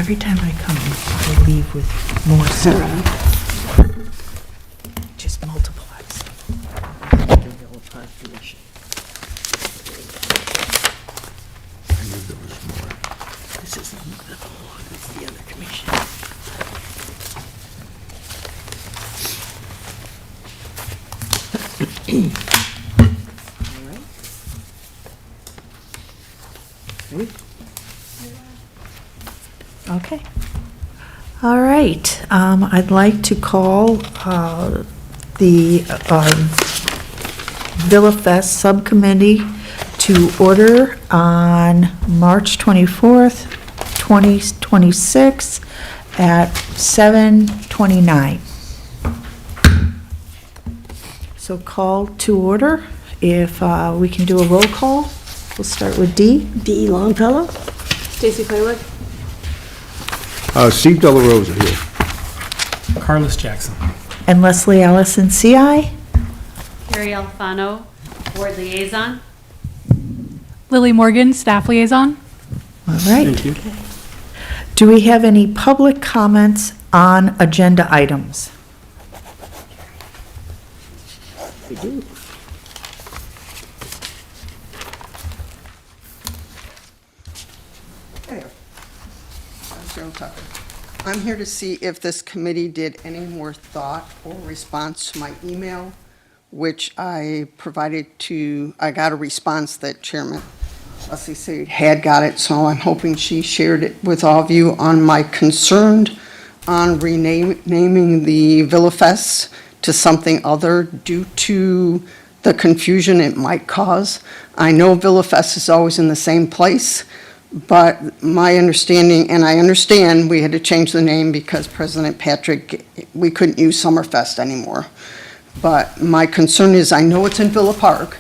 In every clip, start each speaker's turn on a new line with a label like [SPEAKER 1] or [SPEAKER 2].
[SPEAKER 1] Every time I come, I leave with more stuff. Just multiplies.
[SPEAKER 2] I knew there was more.
[SPEAKER 1] This is the other commission. Okay. All right. I'd like to call the Villa Fest Subcommittee to order on March 24th, 2026 at 7:29. So call to order. If we can do a roll call, we'll start with D.
[SPEAKER 3] D. Longfellow.
[SPEAKER 4] Stacy Playwood.
[SPEAKER 2] Steve Delarosa here.
[SPEAKER 5] Carlos Jackson.
[SPEAKER 1] And Leslie Allison, CI.
[SPEAKER 4] Carrie Alfano, Board Liaison.
[SPEAKER 6] Lily Morgan, Staff Liaison.
[SPEAKER 1] All right.
[SPEAKER 5] Thank you.
[SPEAKER 1] Do we have any public comments on agenda items?
[SPEAKER 3] We do.
[SPEAKER 7] Hey, I'm Cheryl Tucker. I'm here to see if this committee did any more thought or response to my email, which I provided to, I got a response that Chairman Leslie said had got it, so I'm hoping she shared it with all of you on my concern on renaming the Villa Fest to something other due to the confusion it might cause. I know Villa Fest is always in the same place, but my understanding, and I understand we had to change the name because President Patrick, we couldn't use Summerfest anymore. But my concern is, I know it's in Villa Park,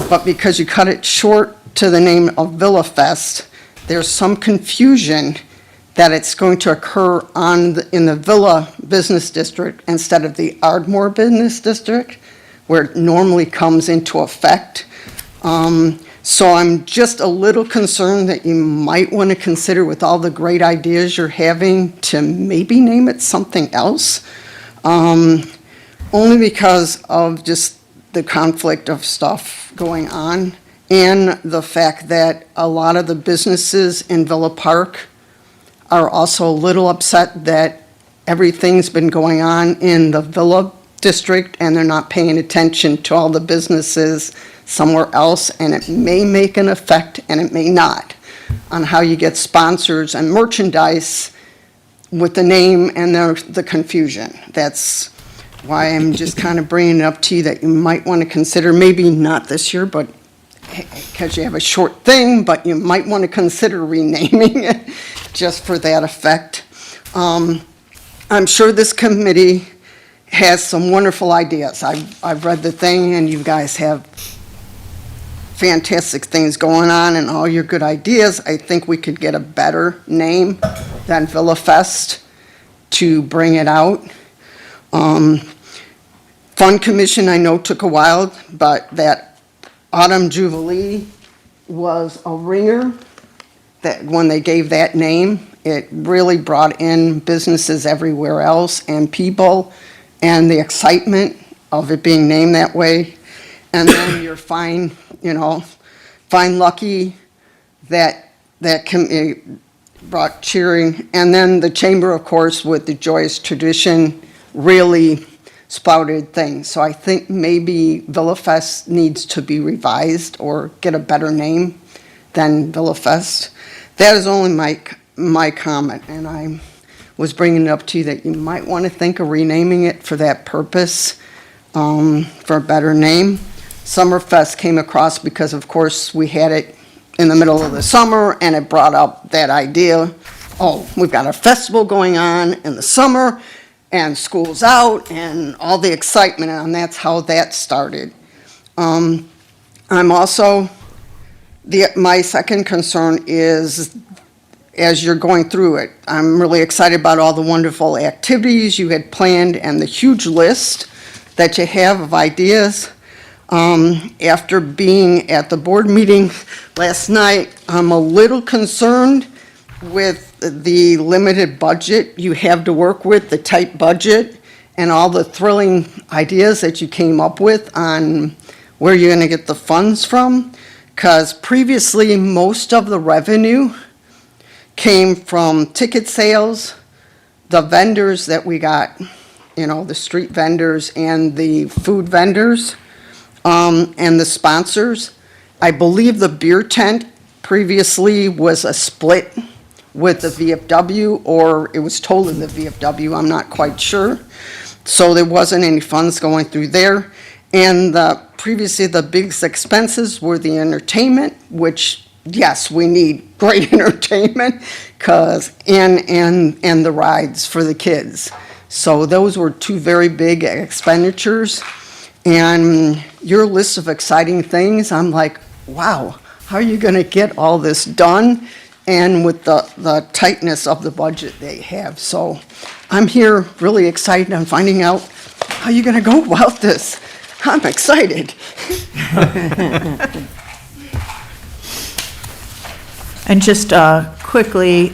[SPEAKER 7] but because you cut it short to the name of Villa Fest, there's some confusion that it's going to occur in the Villa Business District instead of the Ardmore Business District, where it normally comes into effect. So I'm just a little concerned that you might want to consider, with all the great ideas you're having, to maybe name it something else. Only because of just the conflict of stuff going on, and the fact that a lot of the businesses in Villa Park are also a little upset that everything's been going on in the Villa District and they're not paying attention to all the businesses somewhere else, and it may make an effect and it may not on how you get sponsors and merchandise with the name and the confusion. That's why I'm just kind of bringing it up to you, that you might want to consider, maybe not this year, but because you have a short thing, but you might want to consider renaming it just for that effect. I'm sure this committee has some wonderful ideas. I've read the thing, and you guys have fantastic things going on and all your good ideas. I think we could get a better name than Villa Fest to bring it out. Fun Commission, I know, took a while, but that Autumn Jubilee was a ringer. That when they gave that name, it really brought in businesses everywhere else and people, and the excitement of it being named that way. And then you're fine lucky that brought cheering. And then the chamber, of course, with the Joyous Tradition, really spouted things. So I think maybe Villa Fest needs to be revised or get a better name than Villa Fest. That is only my comment, and I was bringing it up to you that you might want to think of renaming it for that purpose, for a better name. Summerfest came across because, of course, we had it in the middle of the summer, and it brought up that idea, oh, we've got a festival going on in the summer, and school's out, and all the excitement, and that's how that started. I'm also, my second concern is, as you're going through it, I'm really excited about all the wonderful activities you had planned and the huge list that you have of ideas. After being at the board meeting last night, I'm a little concerned with the limited budget you have to work with, the tight budget, and all the thrilling ideas that you came up with on where you're going to get the funds from, because previously, most of the revenue came from ticket sales, the vendors that we got, the street vendors and the food vendors, and the sponsors. I believe the beer tent previously was a split with the VFW, or it was told in the VFW, I'm not quite sure. So there wasn't any funds going through there. And previously, the biggest expenses were the entertainment, which, yes, we need great entertainment, and the rides for the kids. So those were two very big expenditures. And your list of exciting things, I'm like, wow, how are you going to get all this done? And with the tightness of the budget they have. So I'm here really excited. I'm finding out how you're going to go about this. I'm excited.
[SPEAKER 1] And just quickly,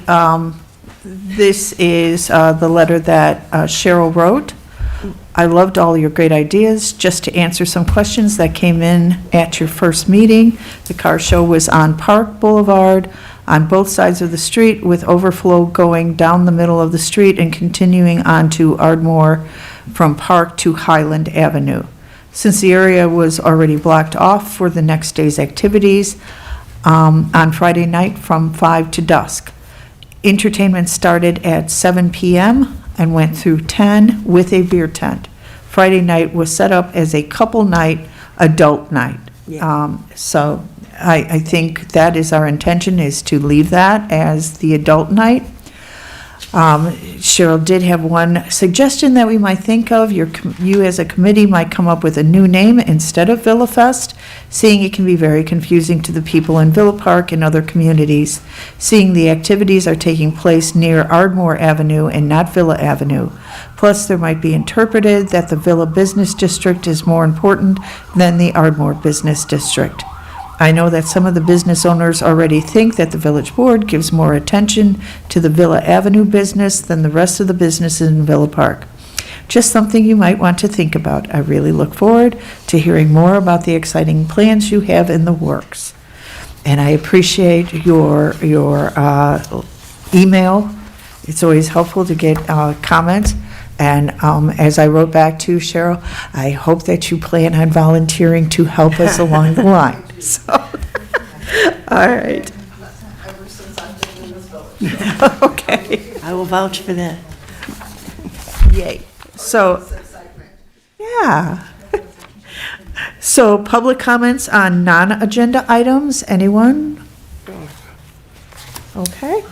[SPEAKER 1] this is the letter that Cheryl wrote. I loved all your great ideas. Just to answer some questions that came in at your first meeting, the car show was on Park Boulevard on both sides of the street, with overflow going down the middle of the street and continuing on to Ardmore from Park to Highland Avenue. Since the area was already blocked off for the next day's activities on Friday night from 5 to dusk. Entertainment started at 7 p.m. and went through 10 with a beer tent. Friday night was set up as a couple night, adult night. So I think that is our intention, is to leave that as the adult night. Cheryl did have one suggestion that we might think of. You as a committee might come up with a new name instead of Villa Fest, seeing it can be very confusing to the people in Villa Park and other communities, seeing the activities are taking place near Ardmore Avenue and not Villa Avenue. Plus, there might be interpreted that the Villa Business District is more important than the Ardmore Business District. I know that some of the business owners already think that the village board gives more attention to the Villa Avenue business than the rest of the businesses in Villa Park. Just something you might want to think about. I really look forward to hearing more about the exciting plans you have in the works. And I appreciate your email. It's always helpful to get comments. And as I wrote back to Cheryl, I hope that you plan on volunteering to help us along the line. So, all right.
[SPEAKER 7] Ever since I've been in this village.
[SPEAKER 1] Okay,
[SPEAKER 3] I will vouch for that.
[SPEAKER 1] yay. So, yeah. So, public comments on non-agenda items, anyone? Okay.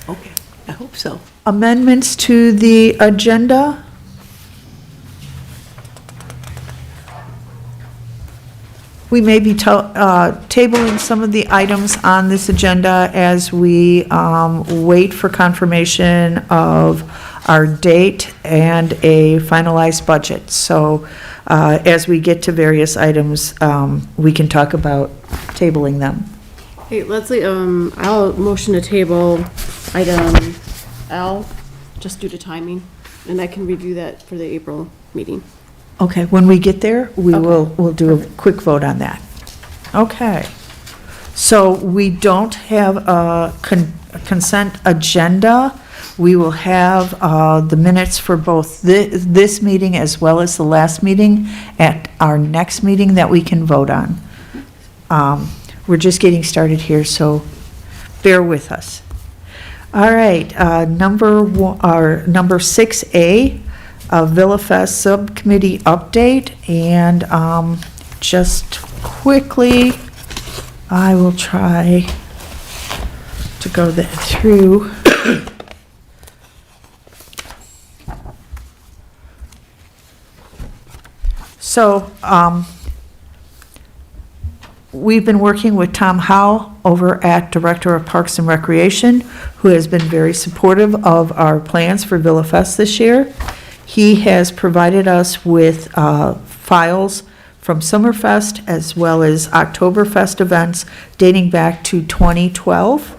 [SPEAKER 3] Okay, I hope so.
[SPEAKER 1] Amendments to the agenda? We may be tabling some of the items on this agenda as we wait for confirmation of our date and a finalized budget. So as we get to various items, we can talk about tabling them.
[SPEAKER 5] Hey, Leslie, I'll motion to table item L, just due to timing, and I can review that for the April meeting.
[SPEAKER 1] Okay, when we get there,
[SPEAKER 5] Okay.
[SPEAKER 1] we'll do a quick vote on that. Okay. So we don't have a consent agenda. We will have the minutes for both this meeting as well as the last meeting at our next meeting that we can vote on. We're just getting started here, so bear with us. All right, number 6A, Villa Fest Subcommittee update, and just quickly, I will try to go through. So, we've been working with Tom Howe over at Director of Parks and Recreation, who has been very supportive of our plans for Villa Fest this year. He has provided us with files from Summerfest as well as Oktoberfest events dating back to 2012.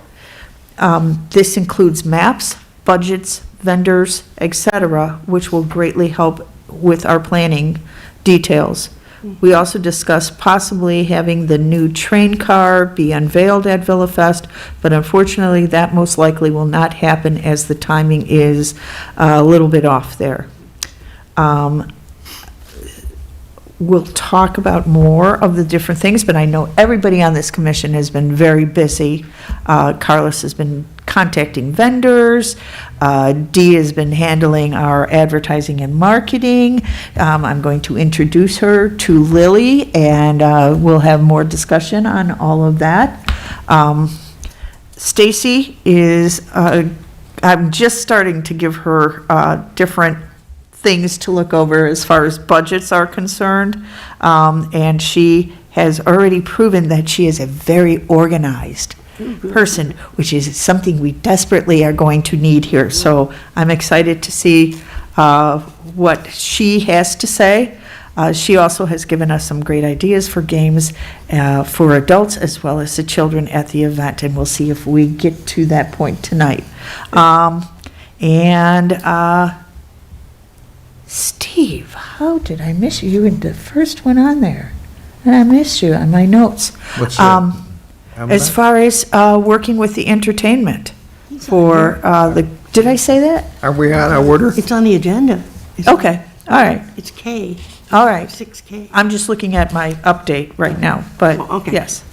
[SPEAKER 1] This includes maps, budgets, vendors, etc., which will greatly help with our planning details. We also discussed possibly having the new train car be unveiled at Villa Fest, but unfortunately, that most likely will not happen as the timing is a little bit off there. We'll talk about more of the different things, but I know everybody on this commission has been very busy. Carlos has been contacting vendors. Dee has been handling our advertising and marketing. I'm going to introduce her to Lily, and we'll have more discussion on all of that. Stacy is, I'm just starting to give her different things to look over as far as budgets are concerned. And she has already proven that she is a very organized person, which is something we desperately are going to need here. So I'm excited to see what she has to say. She also has given us some great ideas for games for adults as well as the children at the event, and we'll see if we get to that point tonight. Steve, how did I miss you? You were the first one on there, and I missed you on my notes.
[SPEAKER 2] What's that?
[SPEAKER 1] As far as working with the entertainment for did I say that?
[SPEAKER 2] Are we out of order?
[SPEAKER 3] It's on the agenda.
[SPEAKER 1] Okay, all right,
[SPEAKER 3] It's K,
[SPEAKER 1] all right.
[SPEAKER 3] 6K.
[SPEAKER 1] I'm just looking at my update right now, but
[SPEAKER 3] Oh, okay.
[SPEAKER 1] yes.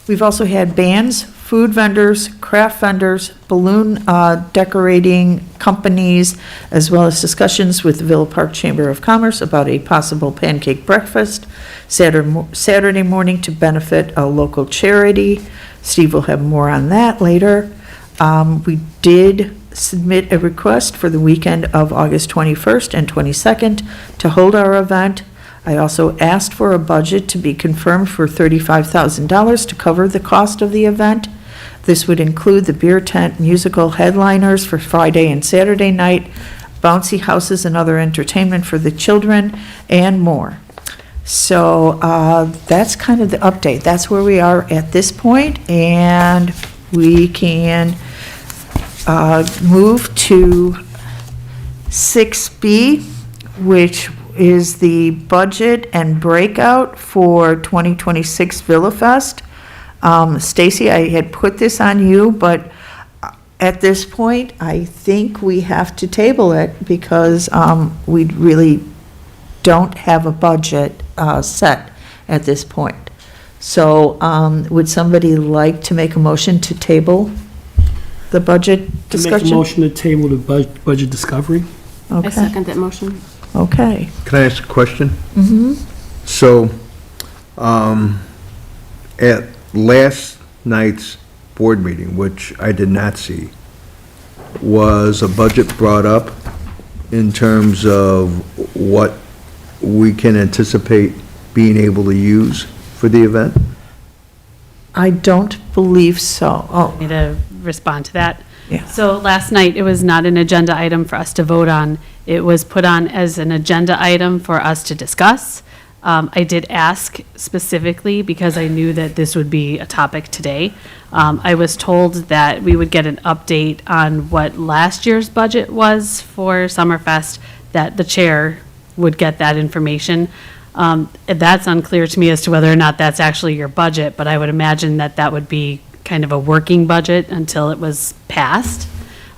[SPEAKER 1] We've also had bands, food vendors, craft vendors, balloon decorating companies, as well as discussions with the Villa Park Chamber of Commerce about a possible pancake breakfast Saturday morning to benefit a local charity. Steve will have more on that later. We did submit a request for the weekend of August 21st and 22nd to hold our event. I also asked for a budget to be confirmed for $35,000 to cover the cost of the event. This would include the beer tent, musical headliners for Friday and Saturday night, bouncy houses and other entertainment for the children, and more. So that's kind of the update. That's where we are at this point, and we can move to 6B, which is the budget and breakout for 2026 Villa Fest. Stacy, I had put this on you, but at this point, I think we have to table it because we really don't have a budget set at this point. So would somebody like to make a motion to table the budget
[SPEAKER 8] To make
[SPEAKER 1] discussion?
[SPEAKER 8] a motion to table the budget discovery.
[SPEAKER 5] I
[SPEAKER 1] Okay,
[SPEAKER 5] second that motion.
[SPEAKER 1] okay.
[SPEAKER 2] Can I ask a question?
[SPEAKER 1] Mm-hmm.
[SPEAKER 2] So, at last night's board meeting, which I did not see, was a budget brought up in terms of what we can anticipate being able to use for the event?
[SPEAKER 1] I don't believe so. Oh,
[SPEAKER 4] Me to respond to that.
[SPEAKER 1] Yeah.
[SPEAKER 4] So last night, it was not an agenda item for us to vote on. It was put on as an agenda item for us to discuss. I did ask specifically because I knew that this would be a topic today. I was told that we would get an update on what last year's budget was for Summerfest, that the chair would get that information. That's unclear to me as to whether or not that's actually your budget, but I would imagine that that would be kind of a working budget until it was passed.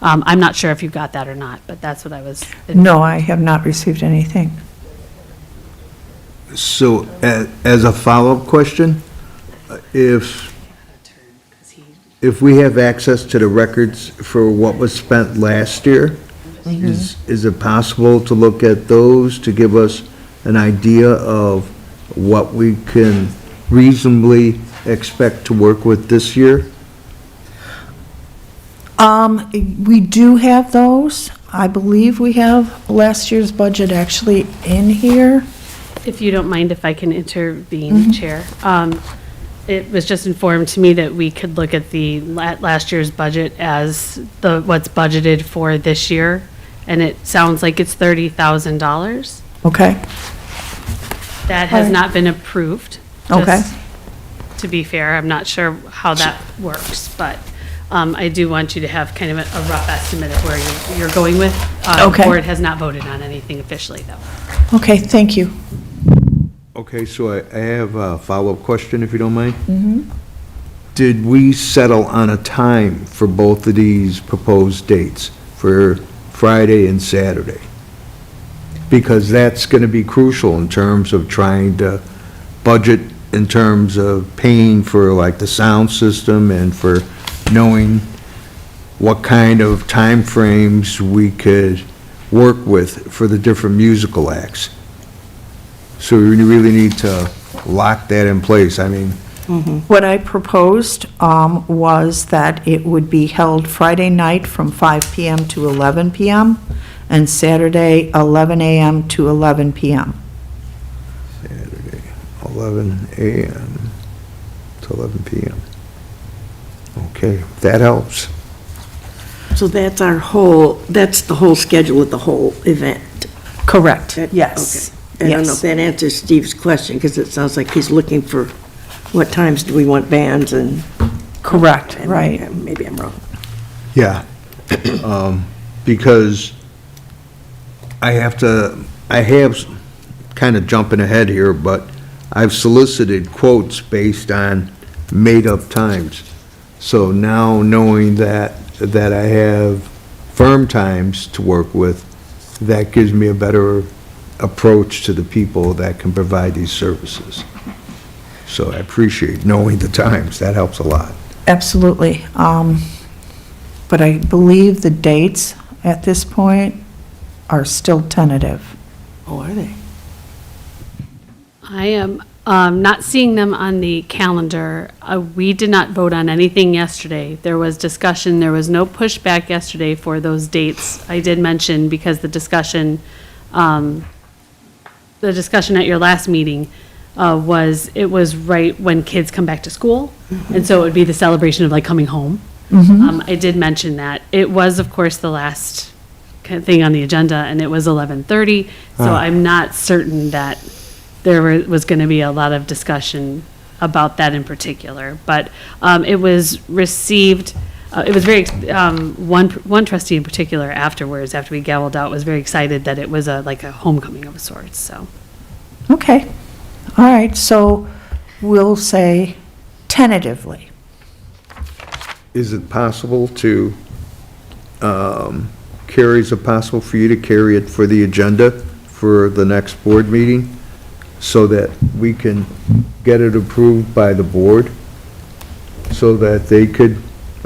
[SPEAKER 4] I'm not sure if you got that or not, but that's what I was.
[SPEAKER 1] no, I have not received anything.
[SPEAKER 2] So, as a follow-up question, if we have access to the records for what was spent last year, is it possible to look at those to give us an idea of what we can reasonably expect to work with this year?
[SPEAKER 1] We do have those. I believe we have last year's budget actually in here.
[SPEAKER 4] If you don't mind if I can intervene, Chair. It was just informed to me that we could look at the last year's budget as what's budgeted for this year, and it sounds like it's $30,000.
[SPEAKER 1] Okay,
[SPEAKER 4] That has
[SPEAKER 1] Alright.
[SPEAKER 4] not been approved.
[SPEAKER 1] Okay.
[SPEAKER 4] just to be fair. I'm not sure how that works, but I do want you to have kind of a rough estimate of where you're going with.
[SPEAKER 1] Okay.
[SPEAKER 4] The board has not voted on anything officially, though.
[SPEAKER 1] Okay, thank you.
[SPEAKER 2] Okay, so I have a follow-up question, if you don't mind. Did we settle on a time for both of these proposed dates, for Friday and Saturday? Because that's going to be crucial in terms of trying to budget, in terms of paying for like the sound system and for knowing what kind of timeframes we could work with for the different musical acts. So we really need to lock that in place. I mean,
[SPEAKER 1] What I proposed was that it would be held Friday night from 5 PM to 11 PM, and Saturday, 11 AM to 11 PM.
[SPEAKER 2] Saturday, 11 a.m. to 11 p.m. Okay, that helps.
[SPEAKER 3] So that's that's the whole schedule of the whole event.
[SPEAKER 1] Correct,
[SPEAKER 3] That-
[SPEAKER 1] yes.
[SPEAKER 3] okay. I don't know if
[SPEAKER 1] Yes.
[SPEAKER 3] that answers Steve's question, because it sounds like he's looking for what times do we want bands and.
[SPEAKER 1] Correct,
[SPEAKER 3] and
[SPEAKER 1] right.
[SPEAKER 3] Maybe I'm wrong.
[SPEAKER 2] Yeah, because I have kind of jumping ahead here, but I've solicited quotes based on made-up times. So now knowing that I have firm times to work with, that gives me a better approach to the people that can provide these services. So I appreciate knowing the times. That helps a lot.
[SPEAKER 1] Absolutely. But I believe the dates at this point are still tentative.
[SPEAKER 3] Oh, are they?
[SPEAKER 4] I am not seeing them on the calendar. We did not vote on anything yesterday. There was discussion, there was no pushback yesterday for those dates. I did mention, because the discussion at your last meeting it was right when kids come back to school, and so it would be the celebration of like coming home. I did mention that. It was, of course, the last kind of thing on the agenda, and it was 11:30, so I'm not certain that there was going to be a lot of discussion about that in particular. But it was received, it was very, one trustee in particular afterwards, after we gavelled out, was very excited that it was like a homecoming of sorts, so.
[SPEAKER 1] Okay, all right, so we'll say tentatively.
[SPEAKER 2] Is it possible to, Carrie, is it possible for you to carry it for the agenda for the next board meeting so that we can get it approved by the board? So that they could,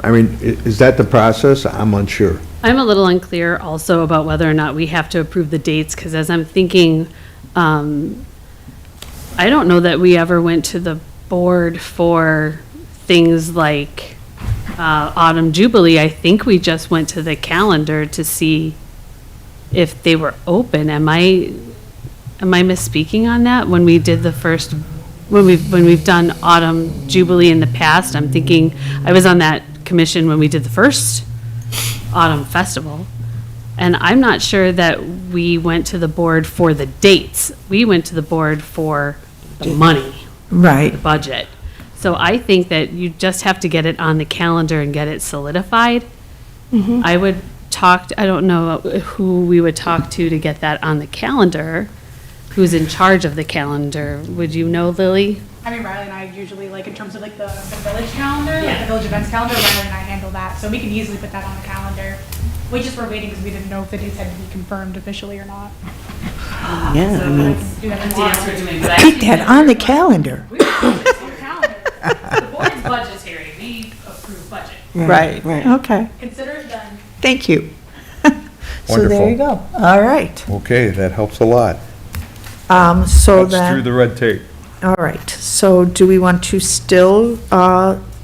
[SPEAKER 2] I mean, is that the process? I'm unsure.
[SPEAKER 4] I'm a little unclear also about whether or not we have to approve the dates, because as I'm thinking, I don't know that we ever went to the board for things like Autumn Jubilee. I think we just went to the calendar to see if they were open. Am I misspeaking on that? When we did the first, when we've done Autumn Jubilee in the past, I'm thinking, I was on that commission when we did the first Autumn Festival, and I'm not sure that we went to the board for the dates. We went to the board for the money,
[SPEAKER 1] Right.
[SPEAKER 4] the budget. So I think that you just have to get it on the calendar and get it solidified. I would talk, I don't know who we would talk to get that on the calendar, who's in charge of the calendar. Would you know, Lily?
[SPEAKER 6] I mean, Riley and I usually, like, in terms of like the village calendar, like the village events calendar, Riley and I handle that. So we can easily put that on the calendar. We just were waiting because we didn't know if the dates had to be confirmed officially or not.
[SPEAKER 3] Yeah, I mean,
[SPEAKER 6] Do that tomorrow.
[SPEAKER 1] Keep that on the calendar.
[SPEAKER 4] The board's budgetary, we approve budget.
[SPEAKER 1] Right.
[SPEAKER 3] right.
[SPEAKER 1] Okay,
[SPEAKER 6] Consider it done.
[SPEAKER 1] thank you. So there you go. All right.
[SPEAKER 2] Okay, that helps a lot.
[SPEAKER 1] So
[SPEAKER 9] Cuts through
[SPEAKER 1] then,
[SPEAKER 9] the red tape.
[SPEAKER 1] all right. So do we want to still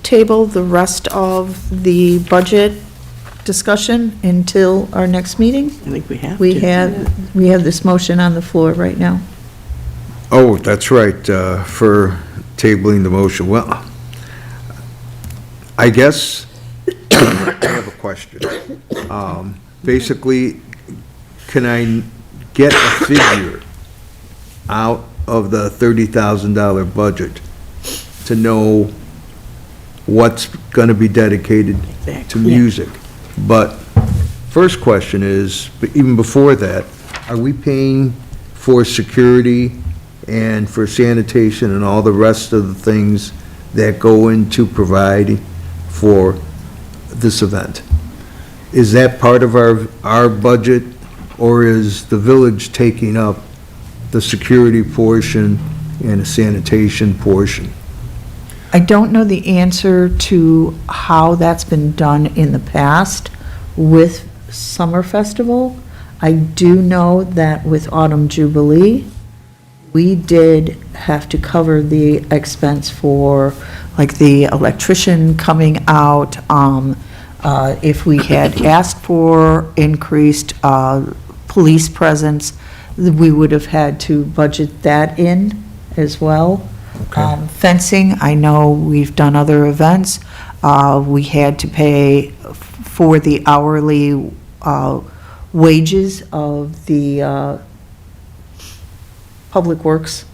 [SPEAKER 1] table the rest of the budget discussion until our next meeting?
[SPEAKER 3] I think we have to.
[SPEAKER 1] We have this motion on the floor right now.
[SPEAKER 2] Oh, that's right, for tabling the motion. Well, I guess I have a question. Basically, can I get a figure out of the $30,000 budget to know what's going to be dedicated to
[SPEAKER 3] Exactly, yeah.
[SPEAKER 2] music. But first question is, but even before that, are we paying for security and for sanitation and all the rest of the things that go into providing for this event? Is that part of our budget, or is the village taking up the security portion and the sanitation portion?
[SPEAKER 1] I don't know the answer to how that's been done in the past with Summer Festival. I do know that with Autumn Jubilee, we did have to cover the expense for, like, the electrician coming out. If we had asked for increased police presence, we would have had to budget that in as well.
[SPEAKER 2] Okay.
[SPEAKER 1] Fencing, I know we've done other events. We had to pay for the hourly wages of the Public Works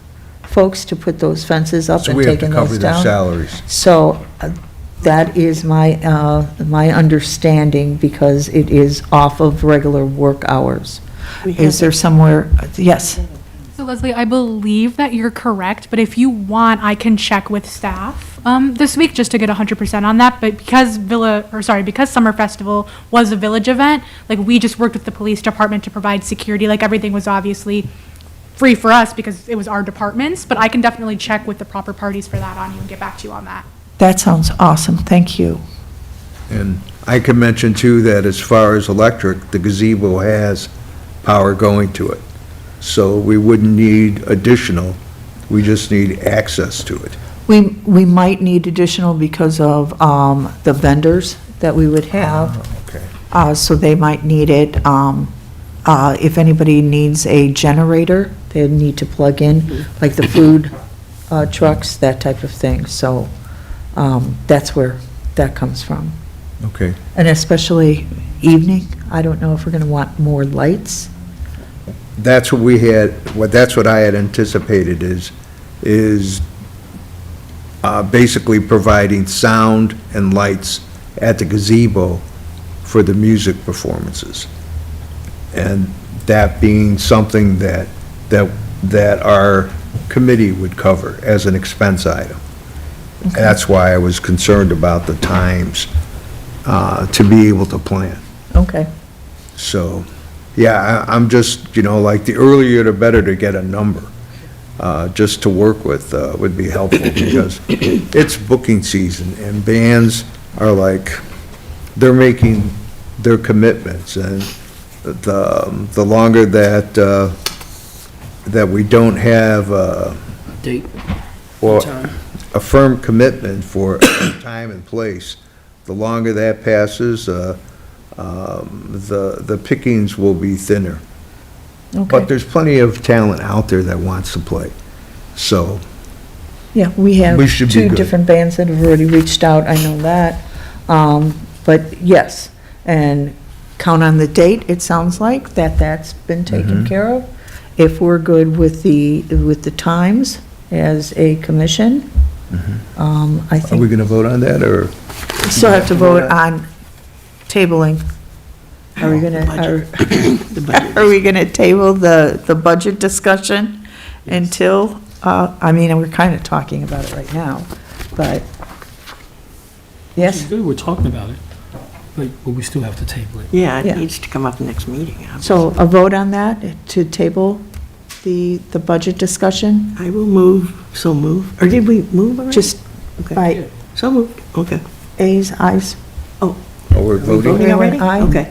[SPEAKER 1] folks to put those fences up
[SPEAKER 2] So
[SPEAKER 1] and
[SPEAKER 2] we have to
[SPEAKER 1] taking
[SPEAKER 2] cover
[SPEAKER 1] those
[SPEAKER 2] their
[SPEAKER 1] down.
[SPEAKER 2] salaries.
[SPEAKER 1] So that is my understanding, because it is off of regular work hours. Is there somewhere, yes?
[SPEAKER 6] So Leslie, I believe that you're correct, but if you want, I can check with staff this week just to get 100% on that. But because because Summer Festival was a village event, like, we just worked with the police department to provide security. Like, everything was obviously free for us because it was our departments, but I can definitely check with the proper parties for that on you and get back to you on that.
[SPEAKER 1] That sounds awesome, thank you.
[SPEAKER 2] And I can mention too that as far as electric, the gazebo has power going to it. So we wouldn't need additional, we just need access to it.
[SPEAKER 1] We might need additional because of the vendors that we would have,
[SPEAKER 2] Okay.
[SPEAKER 1] so they might need it. If anybody needs a generator, they need to plug in, like the food trucks, that type of thing. So that's where that comes from.
[SPEAKER 2] Okay.
[SPEAKER 1] And especially evening, I don't know if we're going to want more lights.
[SPEAKER 2] That's what we had, that's what I had anticipated is basically providing sound and lights at the gazebo for the music performances. And that being something that our committee would cover as an expense item. That's why I was concerned about the times to be able to plan.
[SPEAKER 1] Okay.
[SPEAKER 2] So, yeah, I'm just, like, the earlier the better to get a number, just to work with, would be helpful, because it's booking season, and bands are like, they're making their commitments, and the longer that we don't have,
[SPEAKER 3] Date.
[SPEAKER 2] well, a firm commitment for time and place, the longer that passes, the pickings will be thinner. But
[SPEAKER 1] Okay.
[SPEAKER 2] there's plenty of talent out there that wants to play. So,
[SPEAKER 1] Yeah, we have
[SPEAKER 2] We should be
[SPEAKER 1] two
[SPEAKER 2] good.
[SPEAKER 1] different bands that have already reached out, I know that. But yes, and count on the date, it sounds like, that's been taken
[SPEAKER 2] Mhm.
[SPEAKER 1] care of. If we're good with the times as a commission, I
[SPEAKER 2] are we
[SPEAKER 1] think,
[SPEAKER 2] gonna vote on that, or?
[SPEAKER 1] still have to vote on tabling. Are we gonna,
[SPEAKER 3] The budget.
[SPEAKER 1] are we gonna table the budget discussion until, we're kind of talking about it right now, but, yes?
[SPEAKER 8] It's good we're talking about it, but we still have to table it.
[SPEAKER 3] Yeah, it
[SPEAKER 1] Yeah.
[SPEAKER 3] needs to come up next meeting.
[SPEAKER 1] So a vote on that, to table the budget discussion,
[SPEAKER 3] I will move, so move, or did we move already?
[SPEAKER 1] just
[SPEAKER 3] Okay.
[SPEAKER 1] by
[SPEAKER 3] So moved, okay.
[SPEAKER 1] A's, ayes.
[SPEAKER 2] Oh, we're voting?
[SPEAKER 3] Voting already?
[SPEAKER 1] Aye.
[SPEAKER 3] Okay.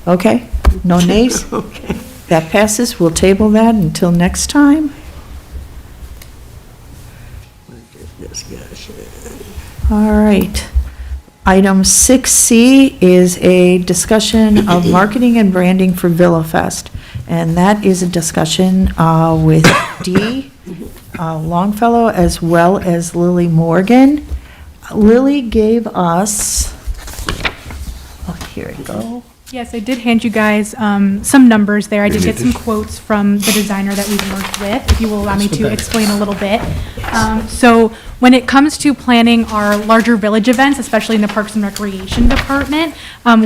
[SPEAKER 1] Okay, no nays?
[SPEAKER 3] Okay.
[SPEAKER 1] That passes, we'll table that until next time.
[SPEAKER 3] Discussion.
[SPEAKER 1] All right. Item 6C is a discussion of marketing and branding for Villa Fest. And that is a discussion with Dee Longfellow as well as Lily Morgan. Lily gave us, oh, here we go.
[SPEAKER 6] Yes, I did hand you guys some numbers there. I did get some quotes from the designer that we've worked with, if you will allow me to explain a little bit. So when it comes to planning our larger village events, especially in the Parks and Recreation Department,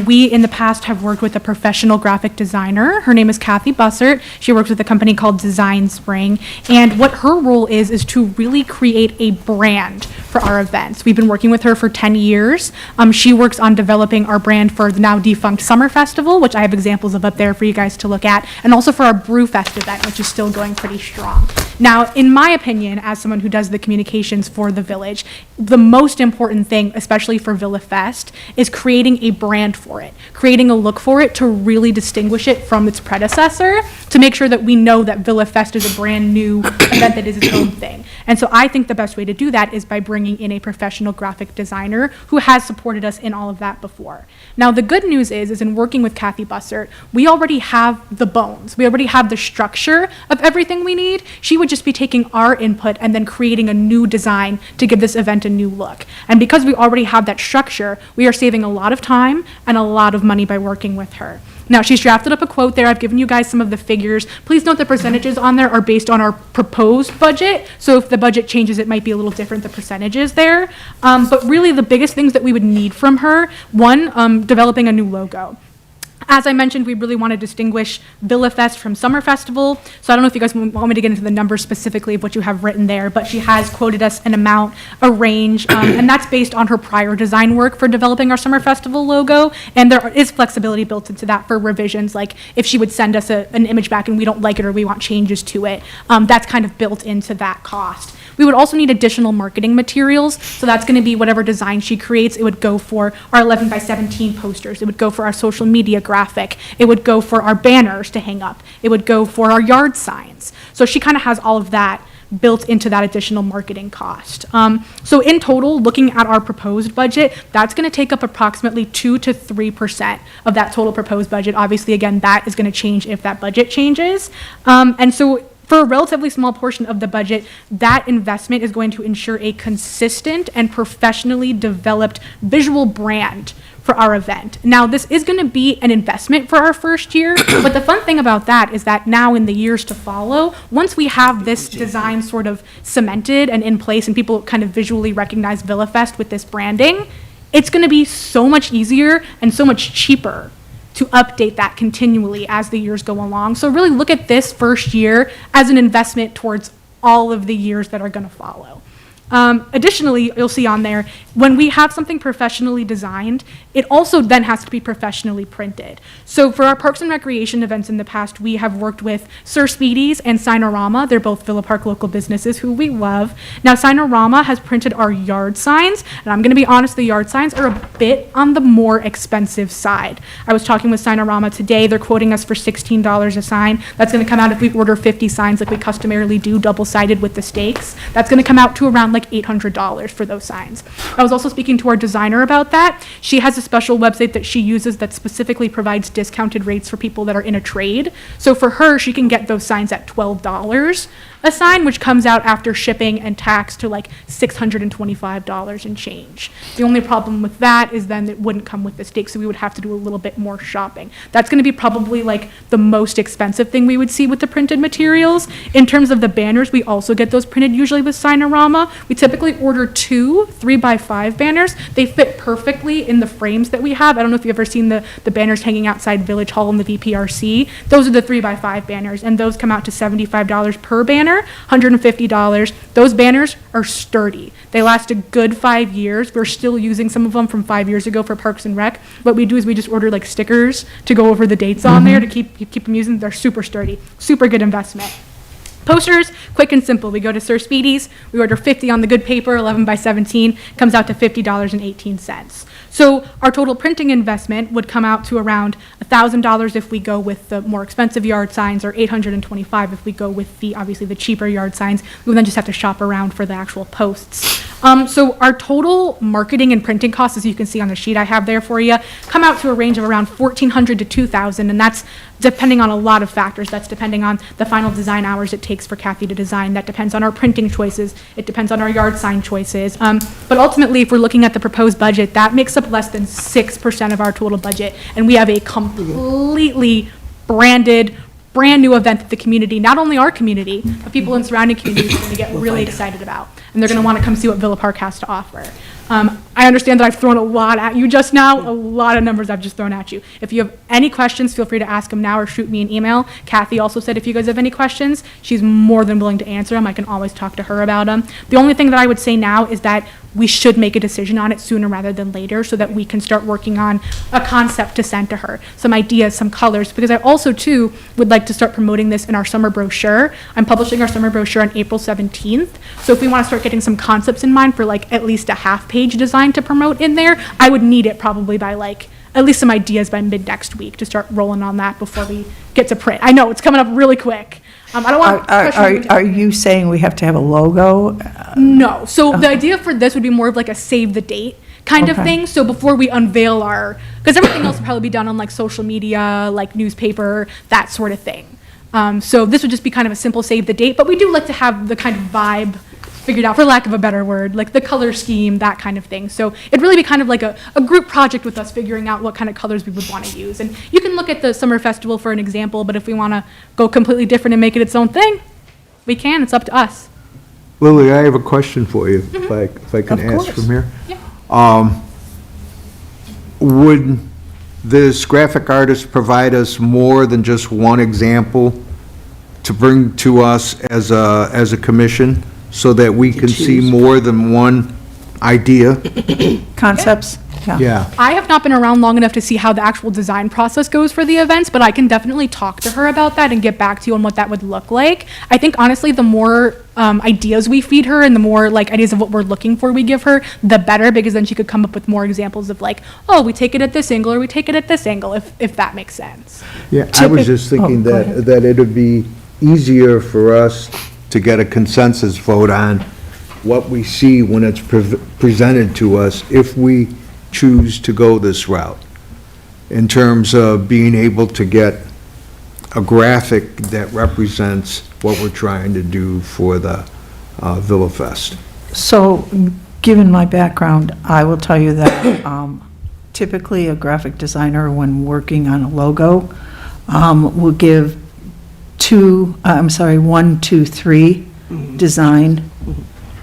[SPEAKER 6] we in the past have worked with a professional graphic designer. Her name is Kathy Bussert. She works with a company called Design Spring. And what her role is to really create a brand for our events. We've been working with her for 10 years. She works on developing our brand for the now defunct Summer Festival, which I have examples of up there for you guys to look at, and also for our Brewfest event, which is still going pretty strong. Now, in my opinion, as someone who does the communications for the village, the most important thing, especially for Villa Fest, is creating a brand for it, creating a look for it to really distinguish it from its predecessor, to make sure that we know that Villa Fest is a brand new event that is its own thing. And so I think the best way to do that is by bringing in a professional graphic designer who has supported us in all of that before. Now, the good news is in working with Kathy Bussert, we already have the bones. We already have the structure of everything we need. She would just be taking our input and then creating a new design to give this event a new look. And because we already have that structure, we are saving a lot of time and a lot of money by working with her. Now, she's drafted up a quote there. I've given you guys some of the figures. Please note the percentages on there are based on our proposed budget. So if the budget changes, it might be a little different, the percentages there. But really the biggest things that we would need from her, one, developing a new logo. As I mentioned, we really want to distinguish Villa Fest from Summer Festival. So I don't know if you guys want me to get into the numbers specifically of what you have written there, but she has quoted us an amount, a range, and that's based on her prior design work for developing our Summer Festival logo. And there is flexibility built into that for revisions, like if she would send us an image back and we don't like it or we want changes to it, that's kind of built into that cost. We would also need additional marketing materials. So that's going to be whatever design she creates. It would go for our 11 by 17 posters. It would go for our social media graphic. It would go for our banners to hang up. It would go for our yard signs. So she kind of has all of that built into that additional marketing cost. So in total, looking at our proposed budget, that's going to take up approximately 2 to 3% of that total proposed budget. Obviously, again, that is going to change if that budget changes. And so for a relatively small portion of the budget, that investment is going to ensure a consistent and professionally developed visual brand for our event. Now, this is going to be an investment for our first year, but the fun thing about that is that now in the years to follow, once we have this design sort of cemented and in place and people kind of visually recognize Villa Fest with this branding, it's going to be so much easier and so much cheaper to update that continually as the years go along. So really look at this first year as an investment towards all of the years that are going to follow. Additionally, you'll see on there, when we have something professionally designed, it also then has to be professionally printed. So for our Parks and Recreation events in the past, we have worked with Sir Speedy's and Signorama. They're both Villa Park local businesses who we love. Now, Signorama has printed our yard signs, and I'm going to be honest, the yard signs are a bit on the more expensive side. I was talking with Signorama today. They're quoting us for $16 a sign. That's going to come out if we order 50 signs like we customarily do, double-sided with the stakes. That's going to come out to around like $800 for those signs. I was also speaking to our designer about that. She has a special website that she uses that specifically provides discounted rates for people that are in a trade. So for her, she can get those signs at $12 a sign, which comes out after shipping and tax to like $625 and change. The only problem with that is then it wouldn't come with the stake, so we would have to do a little bit more shopping. That's going to be probably like the most expensive thing we would see with the printed materials. In terms of the banners, we also get those printed usually with Signorama. We typically order 2 3x5 banners. They fit perfectly in the frames that we have. I don't know if you've ever seen the banners hanging outside Village Hall in the VPRC. Those are the 3x5 banners, and those come out to $75 per banner, $150. Those banners are sturdy. They last a good 5 years. We're still using some of them from 5 years ago for Parks and Rec. What we do is we just order like stickers to go over the dates on there to keep them using. They're super sturdy, super good investment. Posters, quick and simple. We go to Sir Speedy's, we order 50 on the good paper, 11 by 17, comes out to $50.18. So our total printing investment would come out to around $1,000 if we go with the more expensive yard signs, or $825 if we go with obviously the cheaper yard signs. We would then just have to shop around for the actual posts. So our total marketing and printing costs, as you can see on the sheet I have there for you, come out to a range of around $1,400 to $2,000, and that's depending on a lot of factors. That's depending on the final design hours it takes for Kathy to design. That depends on our printing choices. It depends on our yard sign choices. But ultimately, if we're looking at the proposed budget, that makes up less than 6% of our total budget, and we have a completely branded, brand new event that the community, not only our community, but people in surrounding communities are going to get really excited about. And they're going to want to come see what Villa Park has to offer. I understand that I've thrown a lot at you just now, a lot of numbers I've just thrown at you. If you have any questions, feel free to ask them now or shoot me an email. Kathy also said if you guys have any questions, she's more than willing to answer them. I can always talk to her about them. The only thing that I would say now is that we should make a decision on it sooner rather than later so that we can start working on a concept to send to her, some ideas, some colors, because I also, too, would like to start promoting this in our summer brochure. I'm publishing our summer brochure on April 17th, so if we want to start getting some concepts in mind for like at least a half-page design to promote in there, I would need it probably by like at least some ideas by mid-next week to start rolling on that before we get to print. I know, it's coming up really quick. I don't want to.
[SPEAKER 1] Are you saying we have to have a logo?
[SPEAKER 6] No. So the idea for this would be more of like a save the date kind of
[SPEAKER 1] Okay.
[SPEAKER 6] thing. So before we unveil because everything else will probably be done on like social media, like newspaper, that sort of thing. So this would just be kind of a simple save the date, but we do like to have the kind of vibe figured out, for lack of a better word, like the color scheme, that kind of thing. So it'd really be kind of like a group project with us figuring out what kind of colors we would want to use. And you can look at the summer festival for an example, but if we want to go completely different and make it its own thing, we can. It's up to us.
[SPEAKER 2] Lily, I have a question for you, if I can
[SPEAKER 1] Of
[SPEAKER 2] ask
[SPEAKER 1] course.
[SPEAKER 2] from here.
[SPEAKER 6] Yeah.
[SPEAKER 2] Would this graphic artist provide us more than just one example to bring to us as a commission, so that we can see
[SPEAKER 3] choose.
[SPEAKER 2] more than one idea?
[SPEAKER 1] Concepts?
[SPEAKER 2] Yeah.
[SPEAKER 6] I have not been around long enough to see how the actual design process goes for the events, but I can definitely talk to her about that and get back to you on what that would look like. I think honestly, the more ideas we feed her and the more like ideas of what we're looking for we give her, the better, because then she could come up with more examples of like, oh, we take it at this angle or we take it at this angle, if that makes sense.
[SPEAKER 2] Yeah, I was just thinking
[SPEAKER 1] go ahead.
[SPEAKER 2] that it'd be easier for us to get a consensus vote on what we see when it's presented to us if we choose to go this route, in terms of being able to get a graphic that represents what we're trying to do for the Villa Fest.
[SPEAKER 1] So, given my background, I will tell you that typically a graphic designer, when working on a logo, will give 1, 2, 3 design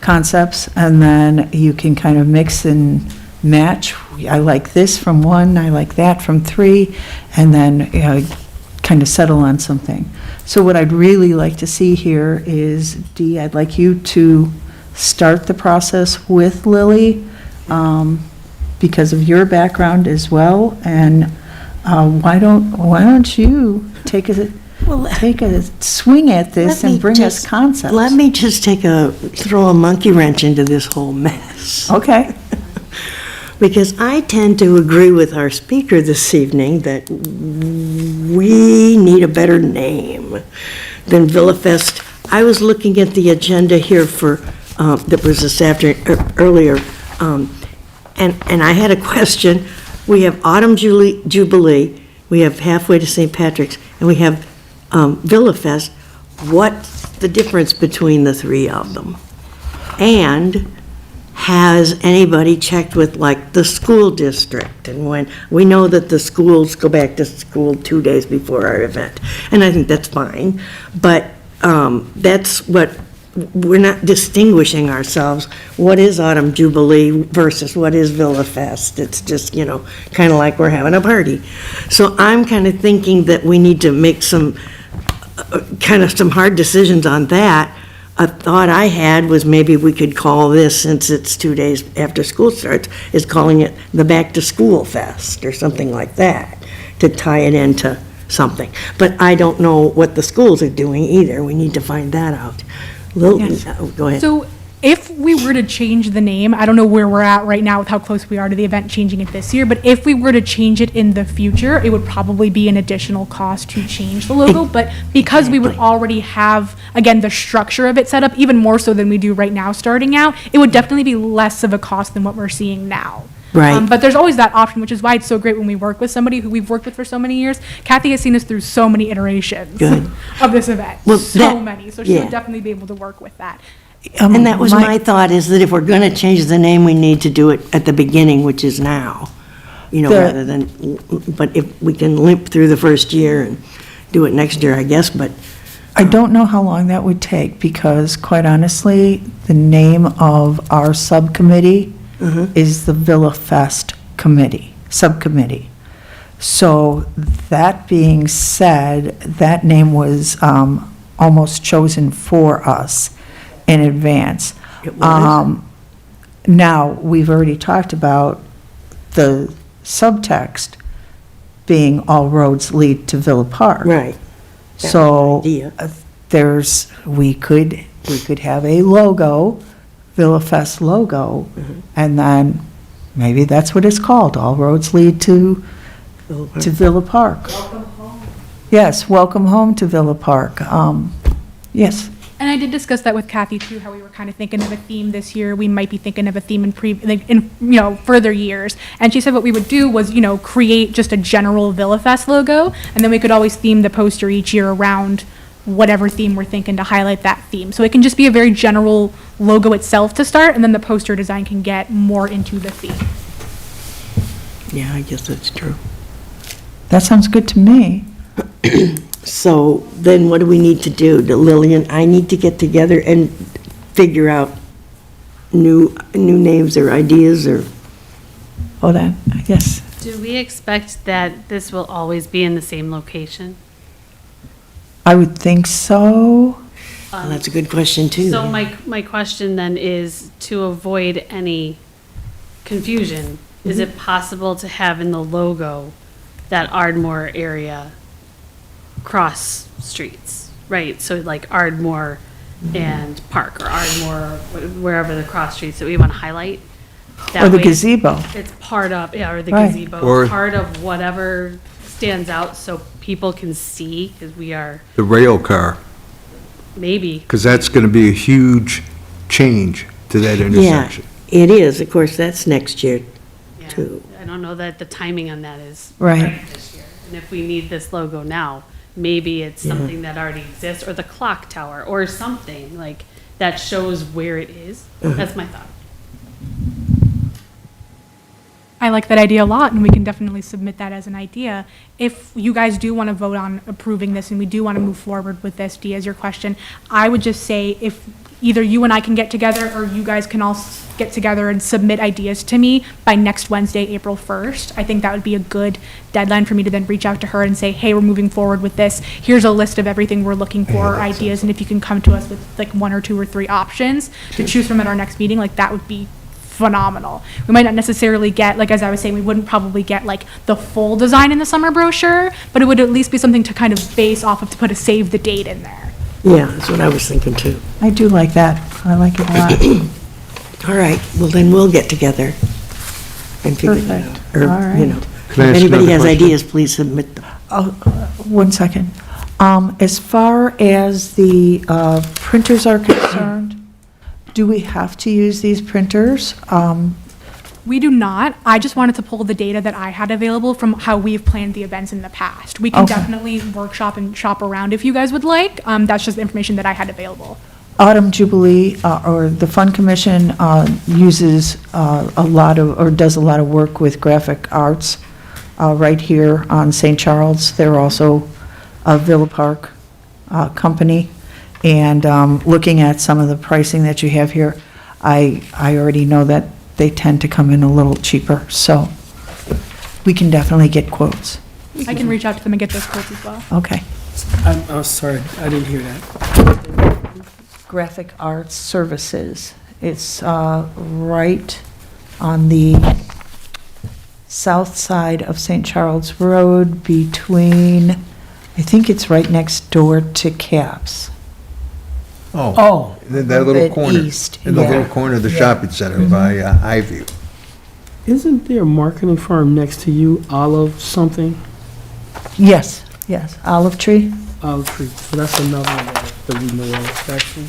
[SPEAKER 1] concepts, and then you can kind of mix and match. I like this from 1, I like that from 3, and then kind of settle on something. So what I'd really like to see here is, Dee, I'd like you to start the process with Lily, because of your background as well, and why don't you take a swing at this and bring us concepts?
[SPEAKER 3] Let me just throw a monkey wrench into this whole mess.
[SPEAKER 1] Okay.
[SPEAKER 3] Because I tend to agree with our speaker this evening that we need a better name than Villa Fest. I was looking at the agenda here that was this earlier, and I had a question. We have Autumn Jubilee, we have Halfway to St. Patrick's, and we have Villa Fest. What's the difference between the three of them? And has anybody checked with, like, the school district? And when, we know that the schools go back to school 2 days before our event, and I think that's fine, but that's what, we're not distinguishing ourselves. What is Autumn Jubilee versus what is Villa Fest? It's just, kind of like we're having a party. So I'm kind of thinking that we need to make some hard decisions on that. A thought I had was maybe we could call this, since it's 2 days after school starts, is calling it the Back to School Fest or something like that, to tie it into something. But I don't know what the schools are doing either. We need to find that out.
[SPEAKER 6] Yes.
[SPEAKER 3] Go ahead.
[SPEAKER 6] So If we were to change the name, I don't know where we're at right now with how close we are to the event changing it this year, but if we were to change it in the future, it would probably be an additional cost to change the logo. But because we would already have, again, the structure of it set up, even more so than we do right now starting out, it would definitely be less of a cost than what we're seeing now.
[SPEAKER 3] Right.
[SPEAKER 6] But there's always that option, which is why it's so great when we work with somebody who we've worked with for so many years. Kathy has seen us through so many iterations
[SPEAKER 3] Good.
[SPEAKER 6] of this event,
[SPEAKER 3] Well,
[SPEAKER 6] so
[SPEAKER 3] that-
[SPEAKER 6] many. So she
[SPEAKER 3] yeah.
[SPEAKER 6] would definitely be able to work with that.
[SPEAKER 3] And that was my thought, is that if we're going to change the name, we need to do it at the beginning, which is now,
[SPEAKER 1] The-
[SPEAKER 3] rather than, but if we can limp through the first year and do it next year, I guess, but,
[SPEAKER 1] I don't know how long that would take, because quite honestly, the name of our subcommittee is the Villa Fest Committee, Subcommittee. So that being said, that name was almost chosen for us in advance.
[SPEAKER 3] It was?
[SPEAKER 1] Now, we've already talked about the subtext being all roads lead to Villa Park.
[SPEAKER 3] right.
[SPEAKER 1] So
[SPEAKER 3] idea.
[SPEAKER 1] we could have a logo, Villa Fest logo, and then maybe that's what it's called, all roads lead to Villa Park. Welcome home. Yes, welcome home to Villa Park. Yes.
[SPEAKER 6] And I did discuss that with Kathy too, how we were kind of thinking of a theme this year. We might be thinking of a theme in further years. And she said what we would do was, create just a general Villa Fest logo, and then we could always theme the poster each year around whatever theme we're thinking to highlight that theme. So it can just be a very general logo itself to start, and then the poster design can get more into the theme.
[SPEAKER 3] Yeah, I guess that's true.
[SPEAKER 1] That sounds good to me.
[SPEAKER 3] So then what do we need to do? Lillian, I need to get together and figure out new names or ideas or,
[SPEAKER 1] Hold on, yes.
[SPEAKER 4] Do we expect that this will always be in the same location?
[SPEAKER 1] I would think so.
[SPEAKER 3] well, that's a good question too.
[SPEAKER 4] So my question then is, to avoid any confusion, is it possible to have in the logo that Ardmore area cross streets, right? So like Ardmore and Park, or Ardmore, wherever the cross streets that we want to highlight? That
[SPEAKER 1] Or the
[SPEAKER 4] way
[SPEAKER 1] gazebo.
[SPEAKER 4] It's part of, or the
[SPEAKER 1] Right.
[SPEAKER 4] gazebo,
[SPEAKER 2] Or-
[SPEAKER 4] part of whatever stands out so people can see, because we are,
[SPEAKER 2] The rail car,
[SPEAKER 4] maybe.
[SPEAKER 2] because that's going to be a huge change to that
[SPEAKER 3] Yeah,
[SPEAKER 2] intersection.
[SPEAKER 3] it is. Of course, that's next year
[SPEAKER 4] Yeah,
[SPEAKER 3] too.
[SPEAKER 4] I don't know that the timing on that is
[SPEAKER 1] Right.
[SPEAKER 4] this year. And if we need this logo now, maybe it's something that already exists, or the clock tower, or something like that shows where it is. That's my thought.
[SPEAKER 6] I like that idea a lot, and we can definitely submit that as an idea. If you guys do want to vote on approving this, and we do want to move forward with this, Dee, as your question, I would just say if either you and I can get together, or you guys can all get together and submit ideas to me by next Wednesday, April 1st. I think that would be a good deadline for me to then reach out to her and say, hey, we're moving forward with this. Here's a list of everything we're looking for, ideas, and if you can come to us with like 1 or 2 or 3 options to choose from at our next meeting, like that would be phenomenal. We might not necessarily get, like, as I was saying, we wouldn't probably get like the full design in the summer brochure, but it would at least be something to kind of base off of, to put a save the date in there.
[SPEAKER 3] Yeah, that's what I was thinking too.
[SPEAKER 1] I do like that. I like it a lot.
[SPEAKER 3] All right, well then we'll get together and figure that out.
[SPEAKER 1] Perfect. All right.
[SPEAKER 3] If
[SPEAKER 2] Can I ask
[SPEAKER 3] anybody
[SPEAKER 2] another
[SPEAKER 3] has
[SPEAKER 2] question?
[SPEAKER 3] ideas, please submit them.
[SPEAKER 1] Oh, 1 second. As far as the printers are concerned, do we have to use these printers?
[SPEAKER 6] We do not. I just wanted to pull the data that I had available from how we've planned the events in the past. We can
[SPEAKER 1] Okay.
[SPEAKER 6] definitely workshop and shop around if you guys would like. That's just the information that I had available.
[SPEAKER 1] Autumn Jubilee, or the Fun Commission, uses a lot of, or does a lot of work with graphic arts right here on St. Charles. They're also a Villa Park company. And looking at some of the pricing that you have here, I already know that they tend to come in a little cheaper. So we can definitely get quotes.
[SPEAKER 6] I can reach out to them and get those quotes as well.
[SPEAKER 1] Okay.
[SPEAKER 8] I'm sorry, I didn't hear that.
[SPEAKER 1] Graphic Arts Services. It's right on the south side of St. Charles Road between, I think it's right next door to Caps.
[SPEAKER 8] Oh,
[SPEAKER 2] That little
[SPEAKER 1] Bit
[SPEAKER 2] corner.
[SPEAKER 1] east,
[SPEAKER 2] In the
[SPEAKER 1] yeah.
[SPEAKER 2] little corner of the shopping center by Highview.
[SPEAKER 8] isn't there a marketing firm next to you, Olive something?
[SPEAKER 1] Yes, yes, Olive Tree.
[SPEAKER 8] Olive Tree, so that's another one that we know of, actually.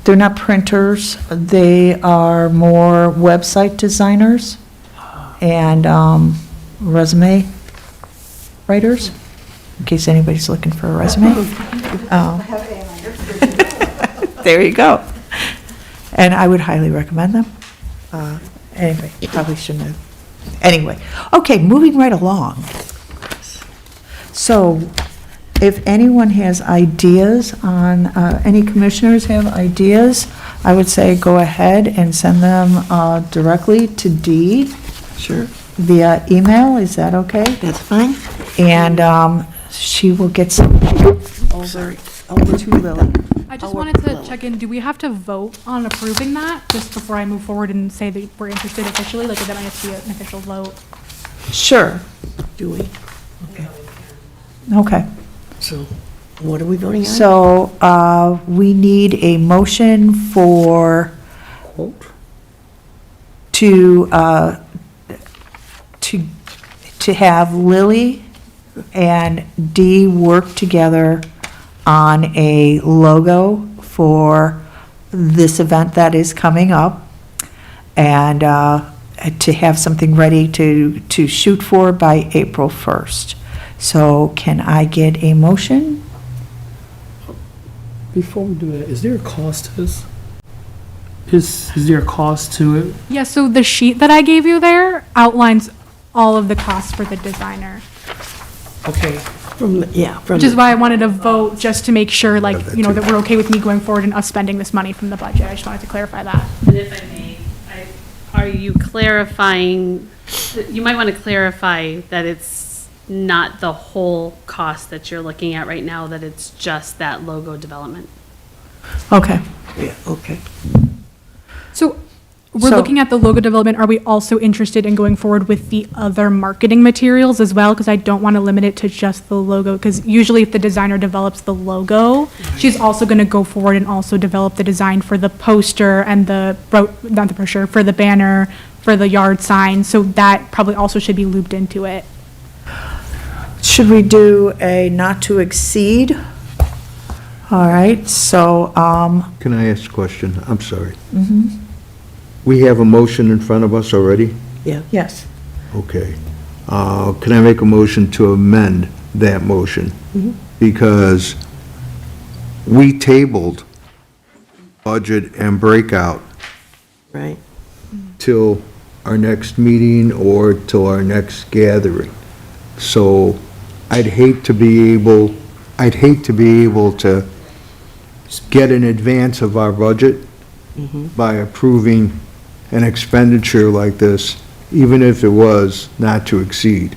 [SPEAKER 1] They're not printers, they are more website designers and resume writers, in case anybody's looking for a resume. There you go. And I would highly recommend them. Anyway, probably shouldn't have. Anyway, okay, moving right along. So if anyone has ideas on, any commissioners have ideas, I would say go ahead and send them directly to Dee
[SPEAKER 3] Sure,
[SPEAKER 1] via email. Is that okay?
[SPEAKER 3] that's fine.
[SPEAKER 1] And she will get some over to Lily.
[SPEAKER 6] I just wanted to check in, do we have to vote on approving that, just before I move forward and say that we're interested officially? Like, then I have to be an official vote?
[SPEAKER 1] Sure.
[SPEAKER 3] Do we?
[SPEAKER 1] Okay.
[SPEAKER 3] So what are we voting on?
[SPEAKER 1] So we need a motion for,
[SPEAKER 8] Quote?
[SPEAKER 1] to have Lily and Dee work together on a logo for this event that is coming up, and to have something ready to shoot for by April 1st. So can I get a motion?
[SPEAKER 8] Before we do that, is there a cost to this? Is there a cost to it?
[SPEAKER 6] Yeah, so the sheet that I gave you there outlines all of the costs for the designer,
[SPEAKER 8] Okay,
[SPEAKER 3] From,
[SPEAKER 6] which is why I wanted to vote, just to make sure, like, you know, that we're okay with me going forward and us spending this money from the budget. I just wanted to clarify that.
[SPEAKER 4] And if I may, are you clarifying, you might want to clarify that it's not the whole cost that you're looking at right now, that it's just that logo development.
[SPEAKER 1] Okay.
[SPEAKER 3] Yeah, okay.
[SPEAKER 6] So we're
[SPEAKER 1] So-
[SPEAKER 6] looking at the logo development. Are we also interested in going forward with the other marketing materials as well? Because I don't want to limit it to just the logo, because usually if the designer develops the logo, she's also going to go forward and also develop the design for the poster and not the brochure, for the banner, for the yard sign. So that probably also should be looped into it.
[SPEAKER 1] Should we do a not to exceed? All right, so,
[SPEAKER 2] Can I ask a question? I'm sorry. We have a motion in front of us already?
[SPEAKER 1] yes.
[SPEAKER 2] Okay. Can I make a motion to amend that motion? Because we tabled budget and breakout
[SPEAKER 3] Right.
[SPEAKER 2] till our next meeting or till our next gathering. So I'd hate to be able to get in advance of our budget by approving an expenditure like this, even if it was not to exceed,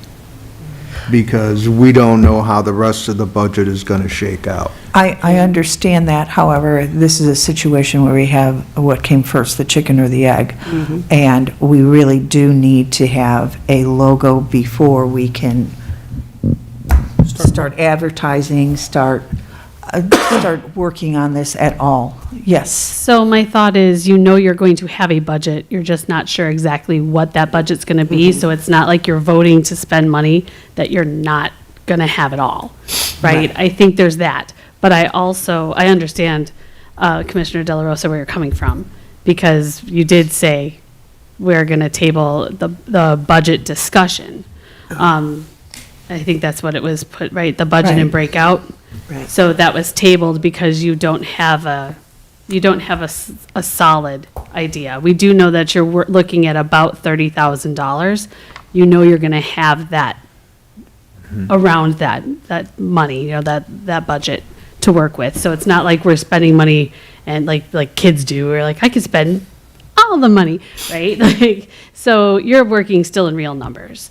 [SPEAKER 2] because we don't know how the rest of the budget is going to shake out.
[SPEAKER 1] I understand that, however, this is a situation where we have what came first, the chicken or the egg. And we really do need to have a logo before we can start advertising, start working on this at all. Yes.
[SPEAKER 4] So my thought is, you know you're going to have a budget, you're just not sure exactly what that budget's going to be, so it's not like you're voting to spend money that you're not going to have at all, right? I think there's that. But I understand, Commissioner De La Rosa, where you're coming from, because you did say we're going to table the budget discussion. I think that's what it was put, right, the budget and
[SPEAKER 1] Right.
[SPEAKER 4] breakout.
[SPEAKER 3] Right.
[SPEAKER 4] So that was tabled because you don't have a solid idea. We do know that you're looking at about $30,000. You know you're going to have that, around that money, you know, that budget to work with. So it's not like we're spending money and like kids do, we're like, I could spend all the money, right? Like, so you're working still in real numbers.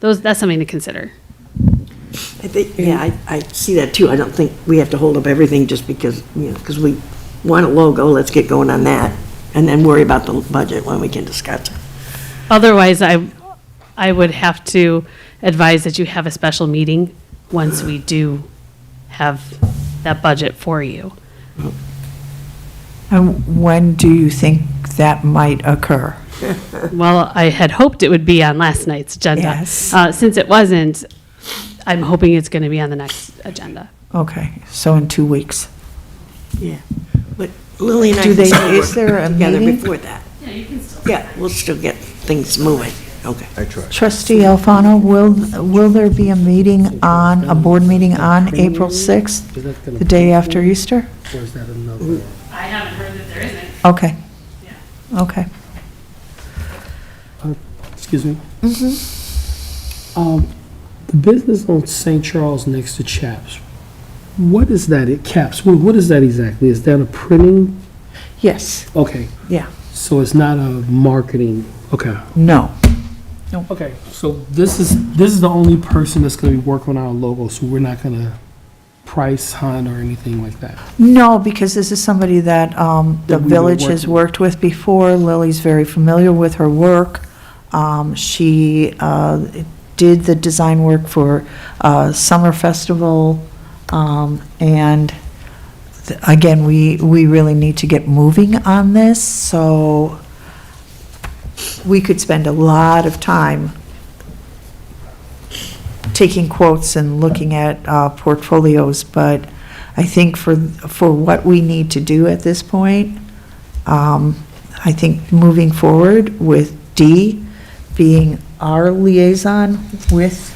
[SPEAKER 4] That's something to consider.
[SPEAKER 3] I think, I see that too. I don't think we have to hold up everything just because, because we want a logo, let's get going on that, and then worry about the budget when we can discuss it.
[SPEAKER 4] Otherwise, I would have to advise that you have a special meeting once we do have that budget for you.
[SPEAKER 1] And when do you think that might occur?
[SPEAKER 4] Well, I had hoped it would be on last night's agenda.
[SPEAKER 1] Yes.
[SPEAKER 4] Since it wasn't, I'm hoping it's going to be on the next agenda.
[SPEAKER 1] Okay, so in 2 weeks.
[SPEAKER 3] Yeah, but Lily and I
[SPEAKER 1] Do
[SPEAKER 3] can
[SPEAKER 1] they-
[SPEAKER 3] still
[SPEAKER 1] is there
[SPEAKER 3] work
[SPEAKER 1] a
[SPEAKER 3] together
[SPEAKER 1] meeting?
[SPEAKER 3] before that. Yeah, we'll still get things moving. Okay.
[SPEAKER 2] I tried.
[SPEAKER 1] Trustee Alfano, will there be a meeting a board meeting on April 6th, the day after Easter?
[SPEAKER 8] Or is that another?
[SPEAKER 4] I haven't heard that there isn't.
[SPEAKER 1] Okay. Okay.
[SPEAKER 8] Excuse me? The business on St. Charles next to Chaps, what is that? It Caps, what is that exactly? Is that a printing?
[SPEAKER 1] Yes,
[SPEAKER 8] Okay,
[SPEAKER 1] yeah,
[SPEAKER 8] so it's not a marketing, okay.
[SPEAKER 1] no.
[SPEAKER 8] Okay, so this is the only person that's gonna be working on our logo, so we're not gonna price hunt or anything like that?
[SPEAKER 1] No, because this is somebody that the
[SPEAKER 8] That we've been
[SPEAKER 1] village has
[SPEAKER 8] working
[SPEAKER 1] worked with before. Lily's very familiar with her work. She did the design work for Summer Festival, and again, we really need to get moving on this, so we could spend a lot of time taking quotes and looking at portfolios, but I think for what we need to do at this point, I think moving forward with Dee being our liaison with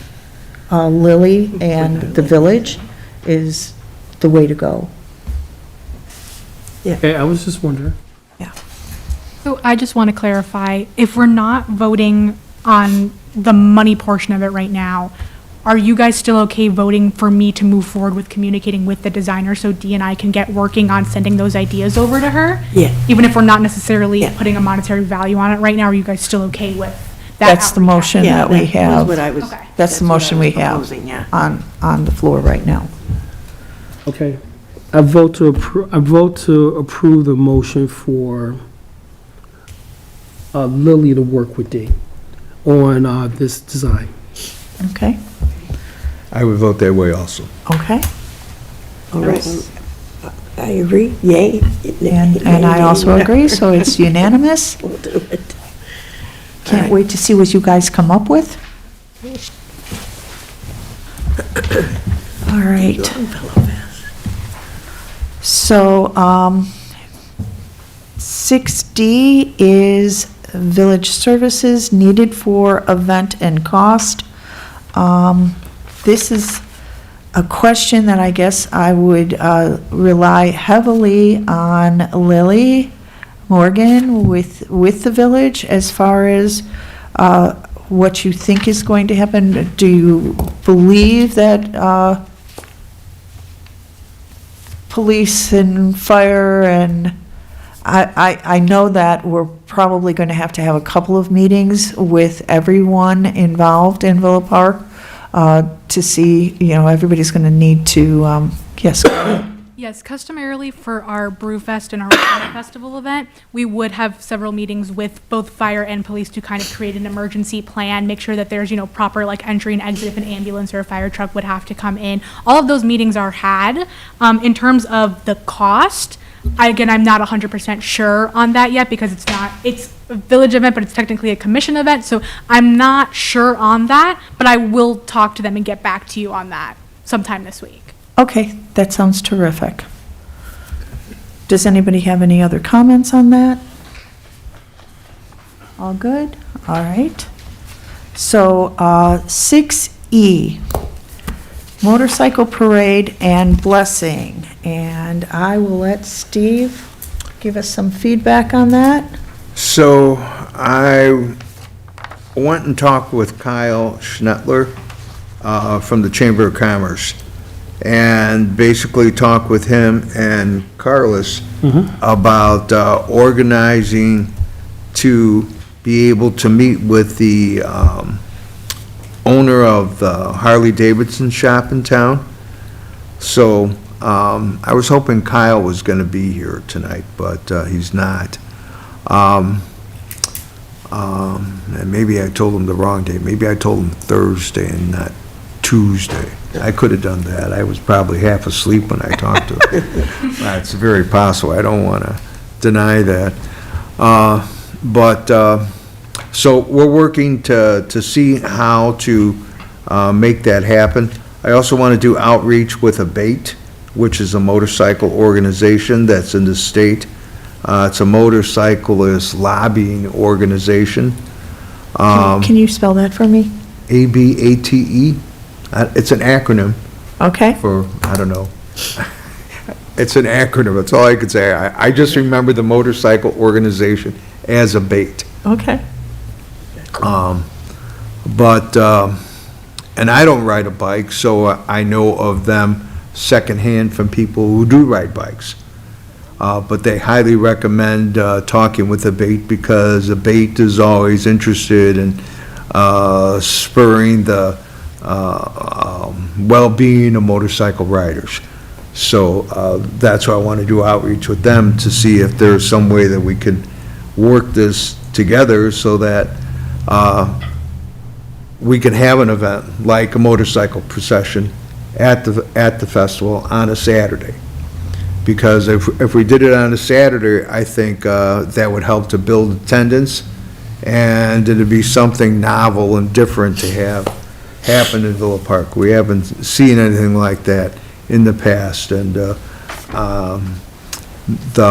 [SPEAKER 1] Lily and the village is the way to go.
[SPEAKER 8] Okay, I was just wondering.
[SPEAKER 6] So I just want to clarify, if we're not voting on the money portion of it right now, are you guys still okay voting for me to move forward with communicating with the designer so Dee and I can get working on sending those ideas over to her?
[SPEAKER 3] Yeah.
[SPEAKER 6] Even if we're not necessarily
[SPEAKER 3] Yeah.
[SPEAKER 6] putting a monetary value on it right now, are you guys still okay with that?
[SPEAKER 1] That's the
[SPEAKER 6] outreach?
[SPEAKER 1] motion
[SPEAKER 3] Yeah,
[SPEAKER 1] that we
[SPEAKER 3] was
[SPEAKER 1] have.
[SPEAKER 3] what I was.
[SPEAKER 6] Okay.
[SPEAKER 1] That's the
[SPEAKER 3] what I
[SPEAKER 1] motion
[SPEAKER 3] was
[SPEAKER 1] we have
[SPEAKER 3] proposing, yeah.
[SPEAKER 1] on the floor right now.
[SPEAKER 8] Okay, I vote to approve the motion for Lily to work with Dee on this design.
[SPEAKER 1] Okay,
[SPEAKER 2] I would vote that way also.
[SPEAKER 1] okay.
[SPEAKER 3] All right. I agree, yay.
[SPEAKER 1] And I also agree, so it's unanimous.
[SPEAKER 3] We'll do it.
[SPEAKER 1] Can't wait to see what you guys come up with. All right.
[SPEAKER 3] Go on, fellow fast.
[SPEAKER 1] So, 6D is village services needed for event and cost. This is a question that I guess I would rely heavily on Lily Morgan with the village as far as what you think is going to happen. Do you believe that police and fire and I know that we're probably going to have a couple of meetings with everyone involved in Villa Park to see, everybody's going to need to, yes.
[SPEAKER 6] Yes, customarily for our Brewfest and our Summer Festival event, we would have several meetings with both fire and police to kind of create an emergency plan, make sure that there's, proper like entry and exit if an ambulance or a fire truck would have to come in. All of those meetings are had. In terms of the cost, I'm not 100% sure on that yet because it's a village event, but it's technically a commission event, so I'm not sure on that, but I will talk to them and get back to you on that sometime this week.
[SPEAKER 1] Okay, that sounds terrific. Does anybody have any other comments on that? All good? All right. So, 6E, motorcycle parade and blessing. And I will let Steve give us some feedback on that.
[SPEAKER 2] So I went and talked with Kyle Schnettler from the Chamber of Commerce, and basically talked with him and Carlos about organizing to be able to meet with the owner of the Harley Davidson shop in town. So I was hoping Kyle was going to be here tonight, but he's not. And maybe I told him the wrong day. Maybe I told him Thursday and not Tuesday. I could have done that. I was probably half asleep when I talked to him. It's very possible. I don't want to deny that. So we're working to see how to make that happen. I also want to do outreach with ABATE, which is a motorcycle organization that's in the state. It's a motorcyclist lobbying organization.
[SPEAKER 1] Can you spell that for me?
[SPEAKER 2] ABATE. It's an acronym
[SPEAKER 1] Okay,
[SPEAKER 2] for, I don't know. It's an acronym, that's all I could say. I just remember the motorcycle organization as ABATE.
[SPEAKER 1] okay.
[SPEAKER 2] And I don't ride a bike, so I know of them secondhand from people who do ride bikes. But they highly recommend talking with ABATE because ABATE is always interested in spurring the well-being of motorcycle riders. So that's why I want to do outreach with them to see if there's some way that we could work this together so that we can have an event like a motorcycle procession at the festival on a Saturday. Because if we did it on a Saturday, I think that would help to build attendance, and it'd be something novel and different to have happen in Villa Park. We haven't seen anything like that in the past, and the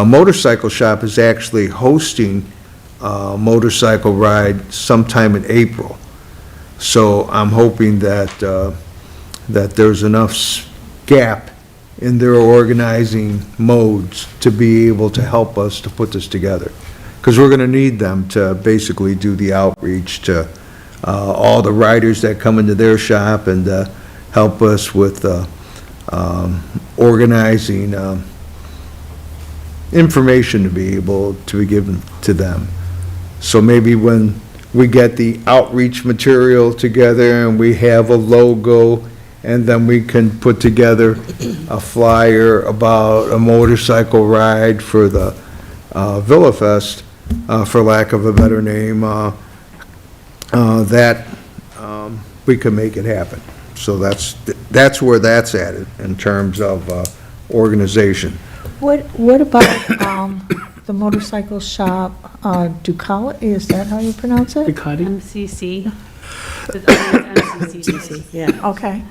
[SPEAKER 2] motorcycle shop is actually hosting a motorcycle ride sometime in April. So I'm hoping that that there's enough gap in their organizing modes to be able to help us to put this together. Because we're going to need them to basically do the outreach to all the riders that come into their shop and help us with organizing information to be able to be given to them. So maybe when we get the outreach material together and we have a logo, and then we can put together a flyer about a motorcycle ride for the Villa Fest, for lack of a better name, that we can make it happen. So that's where that's at in terms of organization.
[SPEAKER 1] What about the motorcycle shop, Ducati, is that how you pronounce it?
[SPEAKER 8] Ducati?
[SPEAKER 4] MCC. MCC.
[SPEAKER 3] Yeah.
[SPEAKER 1] Okay.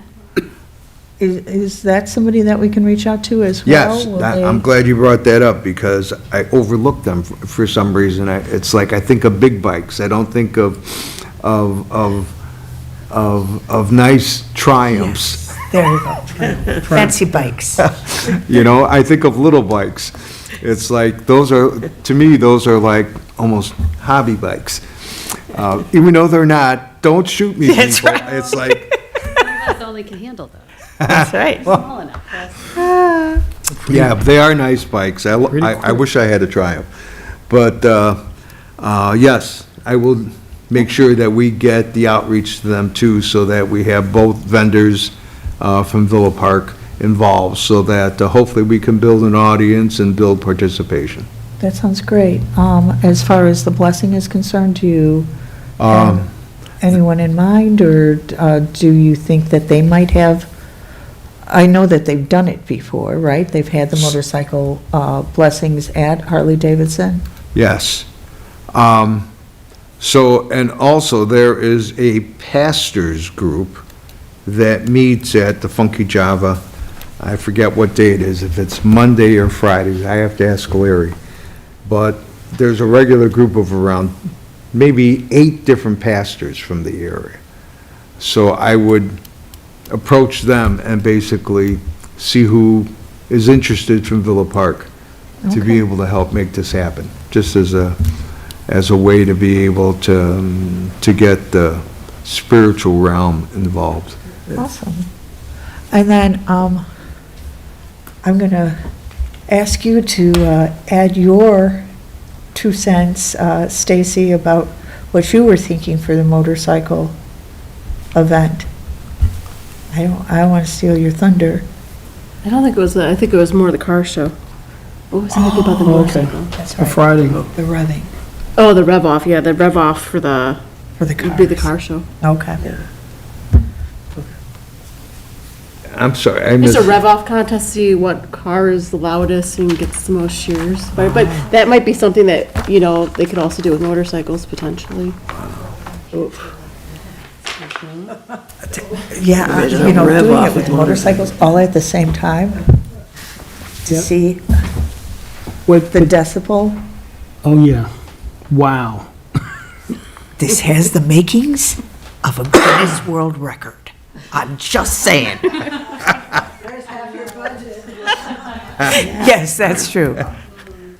[SPEAKER 1] Is that somebody that we can reach out to as well?
[SPEAKER 2] Yes,
[SPEAKER 1] Will
[SPEAKER 2] I'm
[SPEAKER 1] they-
[SPEAKER 2] glad you brought that up, because I overlooked them for some reason. It's like I think of big bikes. I don't think of nice Triumphs.
[SPEAKER 1] There you go. Fancy bikes.
[SPEAKER 2] You know, I think of little bikes. It's like, to me, those are like almost hobby bikes. Even though they're not, don't shoot me,
[SPEAKER 1] That's
[SPEAKER 2] people.
[SPEAKER 1] right.
[SPEAKER 2] It's like,
[SPEAKER 4] That's only can handle those.
[SPEAKER 1] That's right.
[SPEAKER 4] Small enough. That's-
[SPEAKER 2] yeah, they are nice bikes. I wish I had a Triumph. But, yes, I will make sure that we get the outreach to them too, so that we have both vendors from Villa Park involved, so that hopefully we can build an audience and build participation.
[SPEAKER 1] That sounds great. As far as the blessing is concerned, do you have anyone in mind, or do you think that they might have? I know that they've done it before, right? They've had the motorcycle blessings at Harley-Davidson.
[SPEAKER 2] Yes. So, and also there is a pastors group that meets at the Funky Java. I forget what day it is, if it's Monday or Friday. I have to ask Larry. But there's a regular group of around maybe 8 different pastors from the area. So I would approach them and basically see who is interested from Villa Park to be
[SPEAKER 1] Okay.
[SPEAKER 2] able to help make this happen, just as a way to be able to get the spiritual realm involved.
[SPEAKER 1] Awesome. And then I'm going to ask you to add your 2 cents, Stacy, about what you were thinking for the motorcycle event. I don't want to steal your thunder.
[SPEAKER 5] I don't think it was, I think it was more the car show. What was I thinking about the
[SPEAKER 8] Oh, okay.
[SPEAKER 5] motorcycle?
[SPEAKER 1] That's
[SPEAKER 8] For
[SPEAKER 1] right.
[SPEAKER 8] Friday.
[SPEAKER 1] The revving
[SPEAKER 5] Oh, the rev off, yeah, the rev off for the,
[SPEAKER 1] for the
[SPEAKER 5] would be the
[SPEAKER 1] cars.
[SPEAKER 5] car show.
[SPEAKER 1] Okay.
[SPEAKER 2] I'm sorry, I
[SPEAKER 5] It's
[SPEAKER 2] missed.
[SPEAKER 5] a rev-off contest, see what car is the loudest and gets the most cheers. But that might be something that, you know, they could also do with motorcycles potentially.
[SPEAKER 1] Yeah,
[SPEAKER 3] Imagine
[SPEAKER 1] you
[SPEAKER 3] a
[SPEAKER 1] know,
[SPEAKER 3] rev
[SPEAKER 1] doing
[SPEAKER 3] off
[SPEAKER 1] it with
[SPEAKER 3] with
[SPEAKER 1] motorcycles all at the same time to
[SPEAKER 8] Yep.
[SPEAKER 1] see
[SPEAKER 8] What,
[SPEAKER 1] the decibel.
[SPEAKER 8] oh, yeah. Wow.
[SPEAKER 1] This has the makings of a Guinness World Record. I'm just saying. Yes, that's true.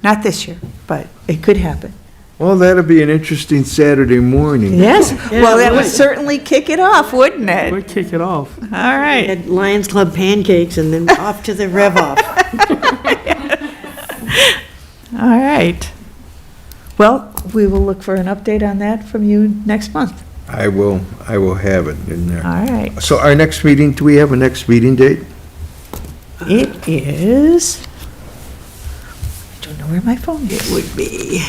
[SPEAKER 1] Not this year, but it could happen.
[SPEAKER 2] Well, that'll be an interesting Saturday morning.
[SPEAKER 1] Yes, well, that would
[SPEAKER 3] would.
[SPEAKER 1] certainly kick it off, wouldn't it?
[SPEAKER 8] We'll kick it off.
[SPEAKER 1] All right.
[SPEAKER 3] Had Lions Club pancakes and then off to the rev off.
[SPEAKER 1] All right. Well, we will look for an update on that from you next month.
[SPEAKER 2] I will have it in there.
[SPEAKER 1] All right.
[SPEAKER 2] So our next meeting, do we have a next meeting date?
[SPEAKER 1] It is, I don't know where my phone is.
[SPEAKER 3] It would be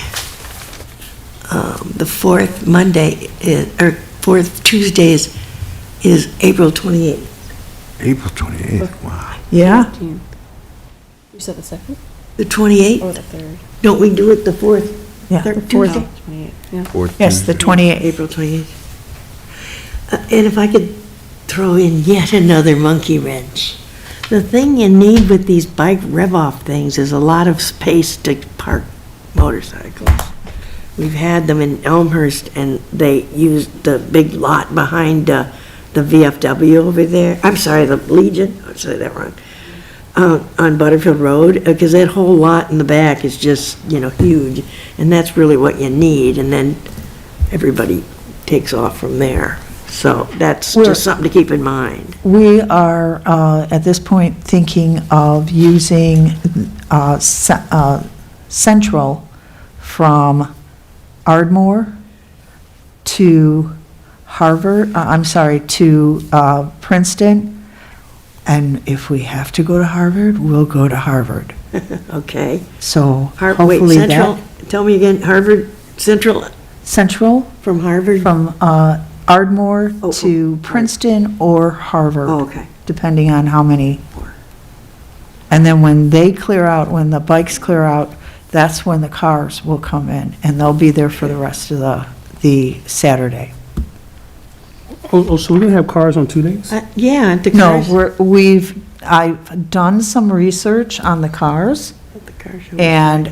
[SPEAKER 3] the fourth Monday, or fourth Tuesday is April 28th.
[SPEAKER 2] April 28th, wow.
[SPEAKER 1] Yeah,
[SPEAKER 5] 15. You said the second
[SPEAKER 3] The 28th?
[SPEAKER 5] or the third?
[SPEAKER 3] Don't we do it the fourth?
[SPEAKER 1] yeah,
[SPEAKER 3] Third
[SPEAKER 1] the fourth,
[SPEAKER 3] Tuesday?
[SPEAKER 5] 28, yeah.
[SPEAKER 2] Fourth
[SPEAKER 1] yes, the
[SPEAKER 2] Tuesday.
[SPEAKER 1] 28th.
[SPEAKER 3] April 28th. And if I could throw in yet another monkey wrench. The thing you need with these bike rev-off things is a lot of space to park motorcycles. We've had them in Elmhurst, and they used the big lot behind the VFW over there. I'm sorry, the Legion, I said that wrong. On Butterfield Road, because that whole lot in the back is just, you know, huge. And that's really what you need, and then everybody takes off from there. So that's
[SPEAKER 1] We're-
[SPEAKER 3] just something to keep in mind.
[SPEAKER 1] We are, at this point, thinking of using Central from Ardmore to Harvard, to Princeton. And if we have to go to Harvard, we'll go to Harvard.
[SPEAKER 3] Okay.
[SPEAKER 1] So
[SPEAKER 3] Wait,
[SPEAKER 1] hopefully
[SPEAKER 3] Central,
[SPEAKER 1] that,
[SPEAKER 3] tell me again, Harvard, Central
[SPEAKER 1] Central
[SPEAKER 3] from Harvard?
[SPEAKER 1] from Ardmore
[SPEAKER 3] Oh,
[SPEAKER 1] to Princeton or Harvard.
[SPEAKER 3] Oh, okay.
[SPEAKER 1] Depending on how many. And then when they clear out, when the bikes clear out, that's when the cars will come in, and they'll be there for the rest of the Saturday.
[SPEAKER 8] Oh, so we're gonna have cars on 2 days?
[SPEAKER 3] Yeah, the
[SPEAKER 1] No,
[SPEAKER 3] cars.
[SPEAKER 1] I've done some research on the cars
[SPEAKER 3] The car show.
[SPEAKER 1] and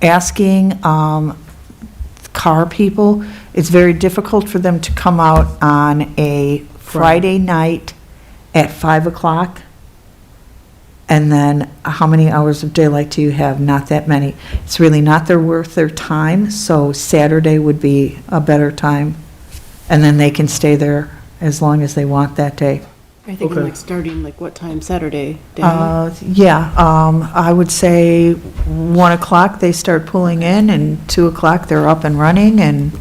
[SPEAKER 1] asking car people, it's very difficult for them to come out on a Friday night at 5 o'clock. And then how many hours of daylight do you have? Not that many. It's really not worth their time, so Saturday would be a better time. And then they can stay there as long as they want that day.
[SPEAKER 5] I think
[SPEAKER 8] Okay.
[SPEAKER 5] like starting like what time Saturday? Day?
[SPEAKER 1] Yeah, I would say 1 o'clock they start pulling in, and 2 o'clock they're up and running, and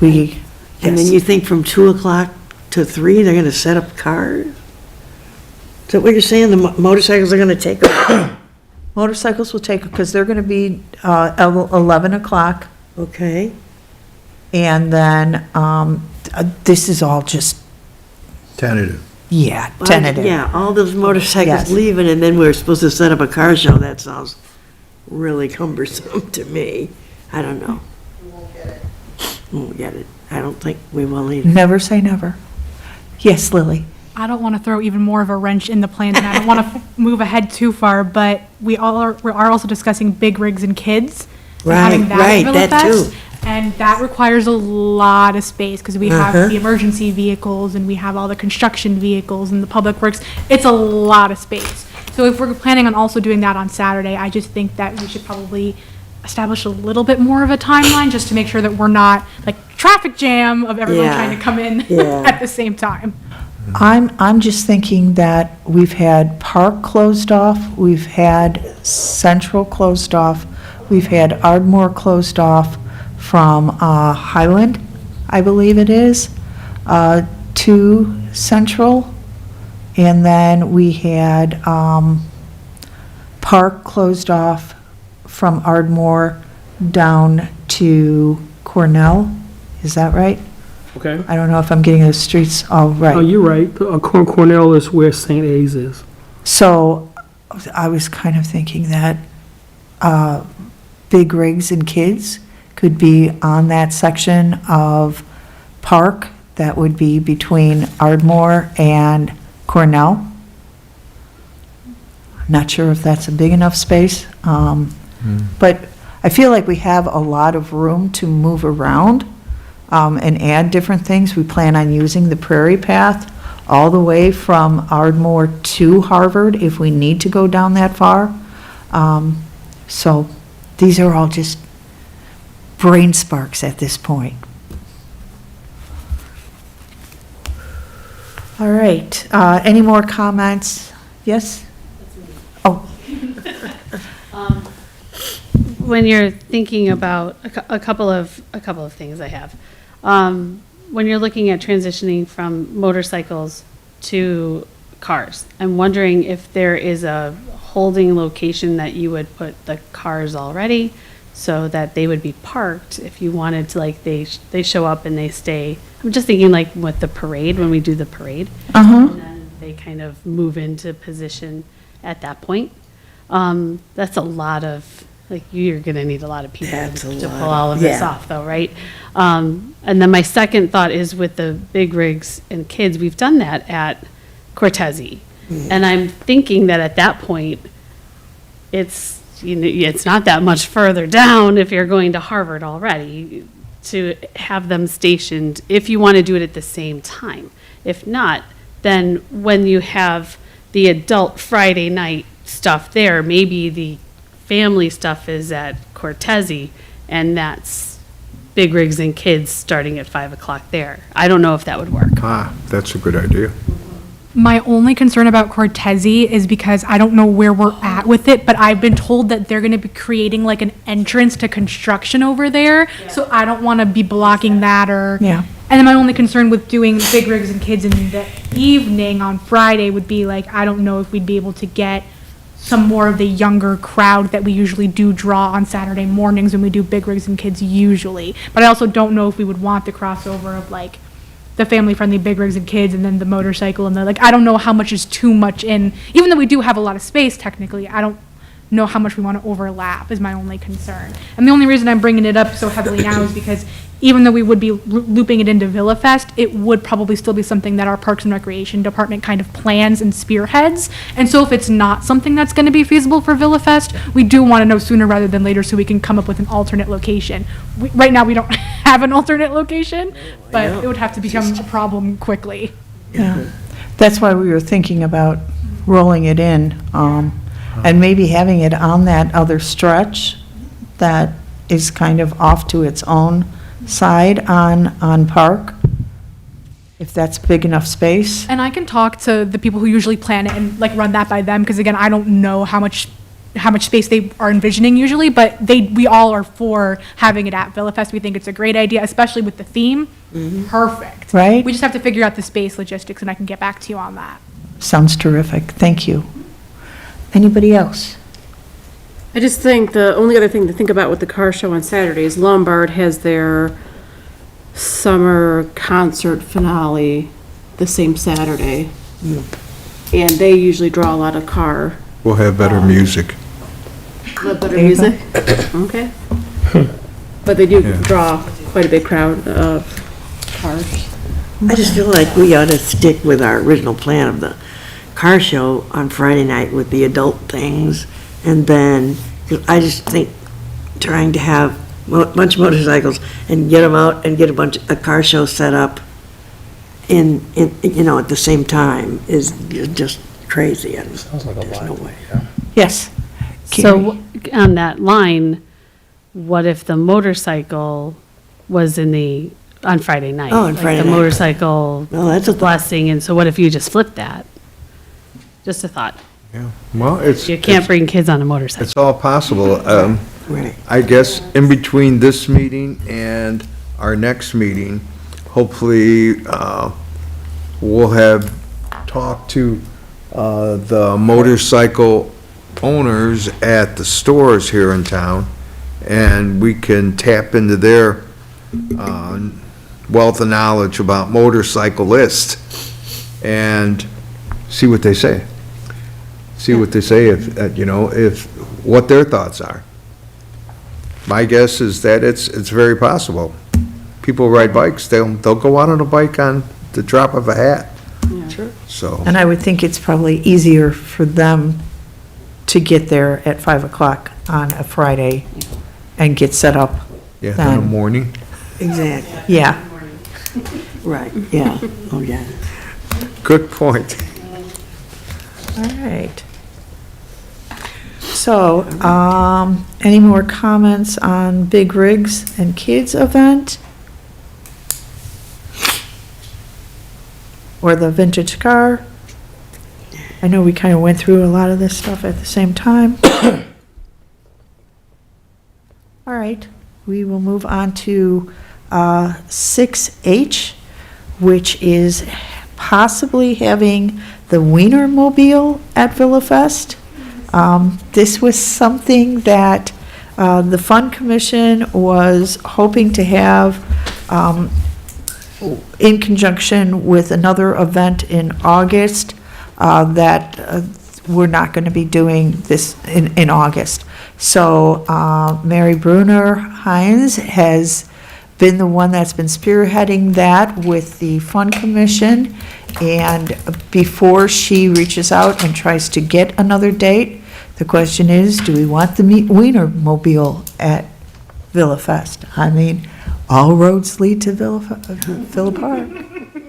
[SPEAKER 1] we,
[SPEAKER 3] And then
[SPEAKER 1] yes.
[SPEAKER 3] you think from 2 o'clock to 3, they're gonna set up cars? Is that what you're saying, the motorcycles are gonna take over?
[SPEAKER 1] Motorcycles will take, because they're gonna be 11 o'clock,
[SPEAKER 3] Okay,
[SPEAKER 1] and then this is all just,
[SPEAKER 2] Tentative.
[SPEAKER 1] yeah, tentative.
[SPEAKER 3] Yeah, all those motorcycles
[SPEAKER 1] Yes.
[SPEAKER 3] leaving, and then we're supposed to set up a car show, that sounds really cumbersome to me. I don't know. Won't get it. I don't think we will either.
[SPEAKER 1] Never say never. Yes, Lily?
[SPEAKER 6] I don't want to throw even more of a wrench in the plans, and I don't want to move ahead too far, but we are also discussing big rigs and kids. and having
[SPEAKER 3] Right,
[SPEAKER 6] at
[SPEAKER 3] that
[SPEAKER 6] Villa
[SPEAKER 3] too.
[SPEAKER 6] Fest, And that requires a lot of space, because we have
[SPEAKER 3] Uh-huh.
[SPEAKER 6] the emergency vehicles, and we have all the construction vehicles, and the public works. It's a lot of space. So if we're planning on also doing that on Saturday, I just think that we should probably establish a little bit more of a timeline, just to make sure that we're not, like, traffic jam of everyone
[SPEAKER 3] Yeah.
[SPEAKER 6] trying to come in
[SPEAKER 3] Yeah.
[SPEAKER 6] at the same time.
[SPEAKER 1] I'm just thinking that we've had Park closed off, we've had Central closed off, we've had Ardmore closed off from Highland, I believe it is, to Central. And then we had Park closed off from Ardmore down to Cornell. Is that right?
[SPEAKER 8] Okay.
[SPEAKER 1] I don't know if I'm getting the streets all
[SPEAKER 8] Oh,
[SPEAKER 1] right.
[SPEAKER 8] you're right. Cornell is where St. A's is.
[SPEAKER 1] So I was kind of thinking that big rigs and kids could be on that section of Park that would be between Ardmore and Cornell. Not sure if that's a big enough space, but I feel like we have a lot of room to move around and add different things. We plan on using the Prairie Path all the way from Ardmore to Harvard if we need to go down that far. So these are all just brain sparks at this point. All right, any more comments? Yes? Oh,
[SPEAKER 4] When you're thinking about a couple of things I have. When you're looking at transitioning from motorcycles to cars, I'm wondering if there is a holding location that you would put the cars already so that they would be parked if you wanted to, like, they show up and they stay. I'm just thinking like with the parade, when we do the parade. And then they kind of move into position at that point. That's a lot of, like, you're gonna need a lot of people
[SPEAKER 3] That's a
[SPEAKER 4] to
[SPEAKER 3] lot
[SPEAKER 4] pull all of this
[SPEAKER 3] yeah.
[SPEAKER 4] off though, right? And then my second thought is with the big rigs and kids, we've done that at Cortese. And I'm thinking that at that point, it's, you know, it's not that much further down if you're going to Harvard already to have them stationed if you want to do it at the same time. If not, then when you have the adult Friday night stuff there, maybe the family stuff is at Cortese, and that's big rigs and kids starting at 5 o'clock there. I don't know if that would work.
[SPEAKER 2] That's a good idea.
[SPEAKER 6] My only concern about Cortese is because I don't know where we're at with it, but I've been told that they're gonna be creating like an entrance to construction over there, so I don't wanna be blocking that or.
[SPEAKER 1] Yeah.
[SPEAKER 6] And then my only concern with doing big rigs and kids in the evening on Friday would be like, I don't know if we'd be able to get some more of the younger crowd that we usually do draw on Saturday mornings when we do big rigs and kids usually. But I also don't know if we would want the crossover of like the family-friendly big rigs and kids and then the motorcycle and the, like, I don't know how much is too much in, even though we do have a lot of space technically, I don't know how much we want to overlap is my only concern. And the only reason I'm bringing it up so heavily now is because even though we would be looping it into Villa Fest, it would probably still be something that our Parks and Recreation Department kind of plans and spearheads. And so if it's not something that's going to be feasible for Villa Fest, we do want to know sooner rather than later so we can come up with an alternate location. Right now, we don't have an alternate location, but it would have to become a problem quickly.
[SPEAKER 1] yeah. That's why we were thinking about rolling it in, and maybe having it on that other stretch that is kind of off to its own side on Park, if that's big enough space.
[SPEAKER 6] And I can talk to the people who usually plan it and like run that by them, because again, I don't know how much space they are envisioning usually, but we all are for having it at Villa Fest. We think it's a great idea, especially with the theme. Perfect.
[SPEAKER 1] Right?
[SPEAKER 6] We just have to figure out the space logistics, and I can get back to you on that.
[SPEAKER 1] Sounds terrific, thank you. Anybody else?
[SPEAKER 5] I just think the only other thing to think about with the car show on Saturday is Lombard has their summer concert finale the same Saturday. And they usually draw a lot of car.
[SPEAKER 2] We'll have better music.
[SPEAKER 5] Better music? Okay. But they do draw quite a big crowd of cars.
[SPEAKER 3] I just feel like we ought to stick with our original plan of the car show on Friday night with the adult things. And then, 'cause I just think trying to have a bunch of motorcycles and get them out and get a car show set up in, you know, at the same time is just crazy. And
[SPEAKER 8] Sounds like a
[SPEAKER 3] there's
[SPEAKER 8] lot.
[SPEAKER 3] no way.
[SPEAKER 1] Yes.
[SPEAKER 4] So on that line, what if the motorcycle was on Friday night?
[SPEAKER 3] Oh, on
[SPEAKER 4] Like
[SPEAKER 3] Friday
[SPEAKER 4] the
[SPEAKER 3] night.
[SPEAKER 4] motorcycle
[SPEAKER 3] No, that's a thought.
[SPEAKER 4] blessing, and so what if you just flip that? Just a thought.
[SPEAKER 2] Yeah, well, it's.
[SPEAKER 4] You can't bring kids on a motorcycle.
[SPEAKER 2] It's all possible.
[SPEAKER 3] Right.
[SPEAKER 2] I guess in between this meeting and our next meeting, hopefully, we'll have talked to the motorcycle owners at the stores here in town, and we can tap into their wealth of knowledge about motorcyclists and see what they say. See what they say, if what their thoughts are. My guess is that it's very possible. People ride bikes, they'll go out on a bike on the drop of a hat.
[SPEAKER 3] Sure.
[SPEAKER 2] So,
[SPEAKER 1] And I would think it's probably easier for them to get there at 5 o'clock on a Friday and get set up.
[SPEAKER 2] yeah, in the
[SPEAKER 1] Then-
[SPEAKER 2] morning.
[SPEAKER 3] Exactly,
[SPEAKER 1] Yeah,
[SPEAKER 3] right, yeah, oh, yeah.
[SPEAKER 2] Good point.
[SPEAKER 1] all right. So, any more comments on Big Rigs and Kids event? Or the vintage car? I know we kind of went through a lot of this stuff at the same time. All right, we will move on to 6H, which is possibly having the Wienermobile at Villafest. This was something that the Fun Commission was hoping to have in conjunction with another event in August that we're not going to be doing this in August. So Mary Brunner Hines has been the one that's been spearheading that with the Fun Commission. And before she reaches out and tries to get another date, the question is, do we want the Wienermobile at Villafest? I mean, all roads lead to Villa Park.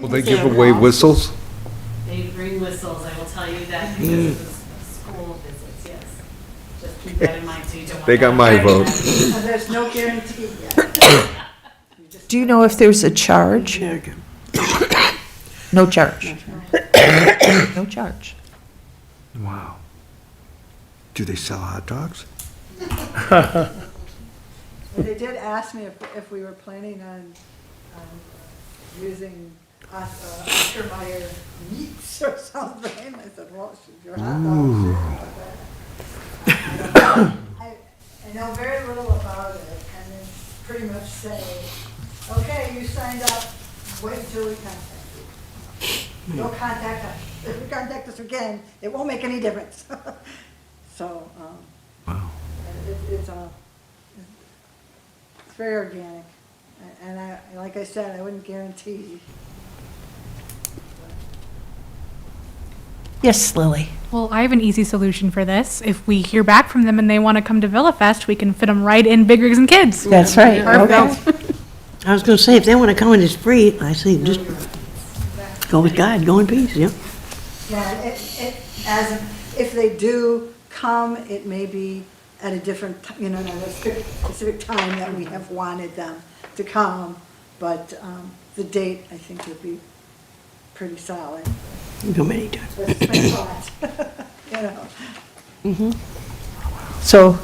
[SPEAKER 2] Will they give away whistles?
[SPEAKER 4] They bring whistles, I will tell you that, because of the school visits, yes. Just keep that in mind, so you don't want.
[SPEAKER 2] They got my vote.
[SPEAKER 7] There's no guarantee yet.
[SPEAKER 1] Do you know if there's a charge? No charge. No charge.
[SPEAKER 2] Wow. Do they sell hot dogs?
[SPEAKER 9] They did ask me if we were planning on using Oscar Mayer meats or something. I said, well, should your hot dogs. I know very little about it, and then pretty much say, okay, you signed up, wait till we contact you. Don't contact us. If you contact us again, it won't make any difference. So,
[SPEAKER 2] Wow.
[SPEAKER 9] it's very organic, and like I said, I wouldn't guarantee.
[SPEAKER 1] Yes, Lily.
[SPEAKER 6] Well, I have an easy solution for this. If we hear back from them and they want to come to Villafest, we can fit them right in Big Rigs and Kids.
[SPEAKER 1] That's right. Okay.
[SPEAKER 3] I was gonna say, if they wanna come and it's free, I say, just go with God, go in peace, yeah.
[SPEAKER 9] Yeah, if they do come, it may be at a different, at a specific time that we have wanted them to come, but the date, I think, would be pretty solid.
[SPEAKER 3] Go many times.
[SPEAKER 9] Let's spend thought,
[SPEAKER 1] So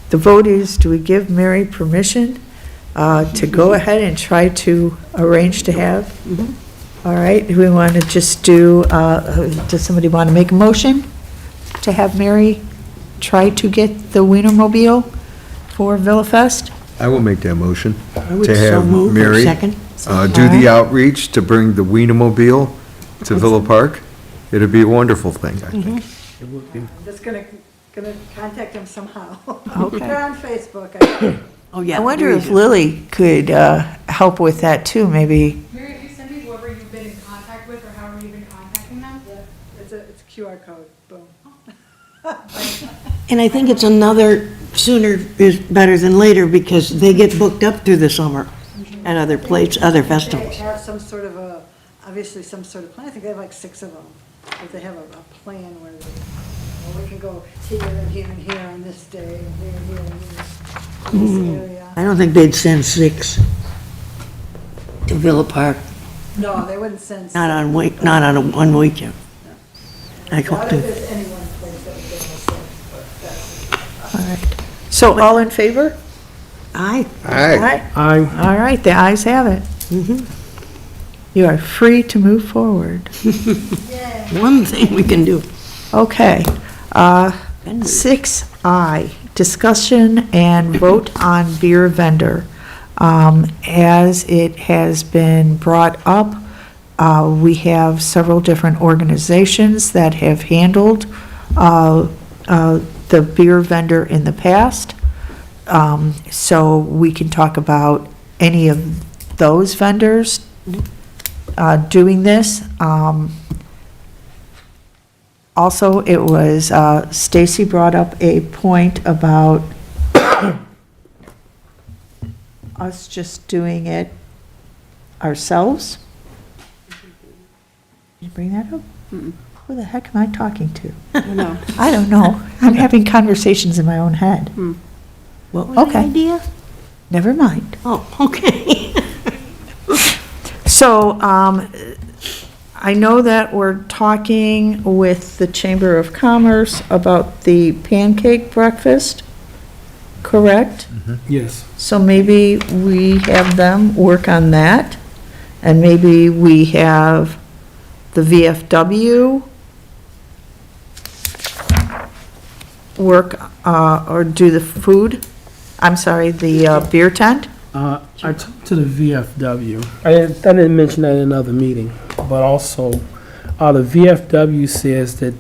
[SPEAKER 1] the vote is, do we give Mary permission to go ahead and try to arrange to have? All right, do we want to just does somebody want to make a motion to have Mary try to get the Wienermobile for Villafest?
[SPEAKER 2] I will make that motion
[SPEAKER 3] I would
[SPEAKER 2] to
[SPEAKER 3] so
[SPEAKER 2] have
[SPEAKER 3] move, or
[SPEAKER 2] Mary
[SPEAKER 3] second.
[SPEAKER 2] do the outreach to bring the Wienermobile to Villa Park. It'd be a wonderful thing, I think.
[SPEAKER 9] I'm just gonna contact them somehow.
[SPEAKER 1] Okay.
[SPEAKER 9] They're on Facebook, I think.
[SPEAKER 3] Oh, yeah.
[SPEAKER 1] I wonder if Lily could help with that too, maybe.
[SPEAKER 6] Mary, if you send me whoever you've been in contact with or however you've been contacting them.
[SPEAKER 9] It's a QR code, boom.
[SPEAKER 3] And I think it's sooner is better than later, because they get booked up through the summer at other
[SPEAKER 9] They
[SPEAKER 3] festivals.
[SPEAKER 9] have some sort of obviously some sort of plan, I think they have like 6 of them, but they have a plan where we can go here and here and here on this day, and here and here and here, in this area.
[SPEAKER 3] I don't think they'd send 6 to Villa Park,
[SPEAKER 9] No, they wouldn't send.
[SPEAKER 3] not on one weekend. I
[SPEAKER 9] I
[SPEAKER 3] call
[SPEAKER 9] doubt if
[SPEAKER 3] it,
[SPEAKER 9] there's any one place that would get us six, but that's.
[SPEAKER 1] All right. So all in favor?
[SPEAKER 3] aye.
[SPEAKER 2] Aye.
[SPEAKER 1] All right, the ayes have it. You are free to move forward.
[SPEAKER 3] One thing we can do.
[SPEAKER 1] Okay. 6I, discussion and vote on beer vendor. As it has been brought up, we have several different organizations that have handled the beer vendor in the past. So we can talk about any of those vendors doing this. Also, it was, Stacy brought up a point about us just doing it ourselves. Did you bring that up? Who the heck am I talking to?
[SPEAKER 5] No.
[SPEAKER 1] I don't know. I'm having conversations in my own head.
[SPEAKER 3] What was the
[SPEAKER 1] Okay.
[SPEAKER 3] idea?
[SPEAKER 1] Never mind.
[SPEAKER 3] Oh, okay.
[SPEAKER 1] So, I know that we're talking with the Chamber of Commerce about the pancake breakfast, correct?
[SPEAKER 8] Yes.
[SPEAKER 1] So maybe we have them work on that, and maybe we have the VFW work, or do the food, I'm sorry, the beer tent?
[SPEAKER 8] I talked to the VFW. I didn't mention that in another meeting, but also, the VFW says that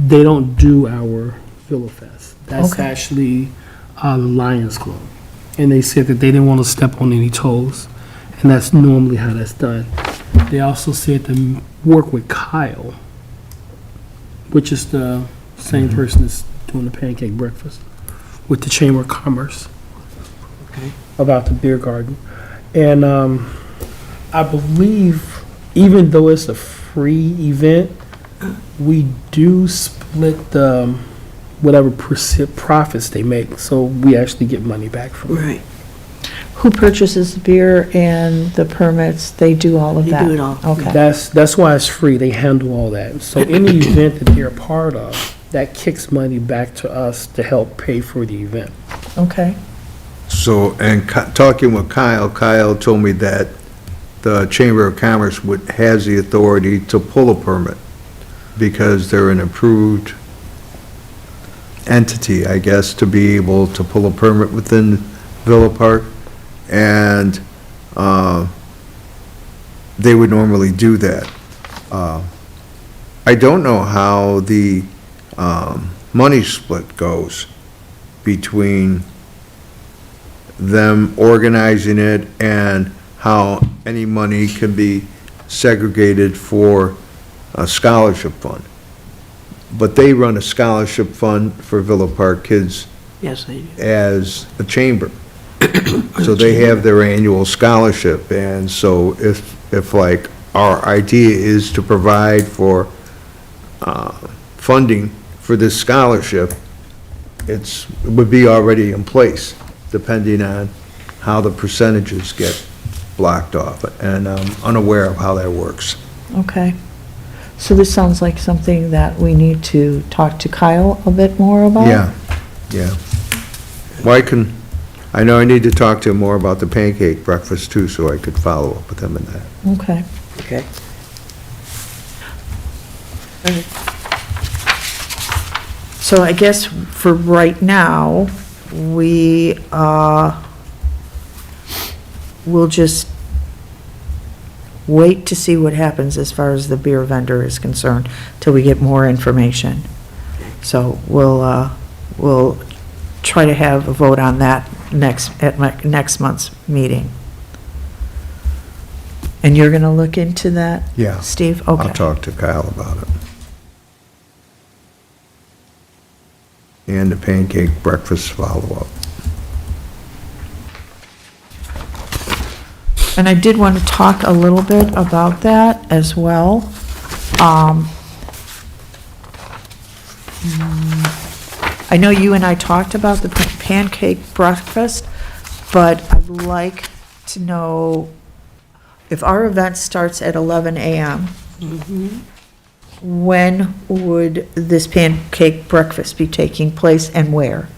[SPEAKER 8] they don't do our Villa Fest. That's
[SPEAKER 1] Okay.
[SPEAKER 8] actually the Lions Club. And they said that they didn't want to step on any toes, and that's normally how that's done. They also said to work with Kyle, which is the same person that's doing the pancake breakfast, with the Chamber of Commerce.
[SPEAKER 3] Okay.
[SPEAKER 8] About the beer garden. And I believe, even though it's a free event, we do split the whatever percent profits they make, so we actually get money back from it.
[SPEAKER 3] Right.
[SPEAKER 1] Who purchases the beer and the permits? They do all of
[SPEAKER 3] They
[SPEAKER 1] that?
[SPEAKER 3] do it all.
[SPEAKER 1] Okay,
[SPEAKER 8] That's why it's free. They handle all that. So any event that they're a part of, that kicks money back to us to help pay for the event.
[SPEAKER 1] okay,
[SPEAKER 2] So, and talking with Kyle, Kyle told me that the Chamber of Commerce has the authority to pull a permit because they're an approved entity, I guess, to be able to pull a permit within Villa Park. And they would normally do that. I don't know how the money split goes between them organizing it and how any money can be segregated for a scholarship fund. But they run a scholarship fund for Villa Park kids
[SPEAKER 3] Yes, they do.
[SPEAKER 2] as a chamber. So they have their annual scholarship, and so if like our idea is to provide for funding for this scholarship, it would be already in place, depending on how the percentages get blocked off, and I'm unaware of how that works.
[SPEAKER 1] okay. So this sounds like something that we need to talk to Kyle a bit more about?
[SPEAKER 2] Yeah, yeah. Well, I know I need to talk to him more about the pancake breakfast too, so I could follow up with him in that.
[SPEAKER 1] Okay.
[SPEAKER 3] Okay.
[SPEAKER 1] So I guess for right now, we, we'll just wait to see what happens as far as the beer vendor is concerned, till we get more information. So we'll try to have a vote on that at next month's meeting. And you're gonna look into that?
[SPEAKER 2] Yeah.
[SPEAKER 1] Steve? Okay.
[SPEAKER 2] I'll talk to Kyle about it. And the pancake breakfast follow-up.
[SPEAKER 1] And I did want to talk a little bit about that as well. I know you and I talked about the pancake breakfast, but I'd like to know if our event starts at 11 a.m., when would this pancake breakfast be taking place and where?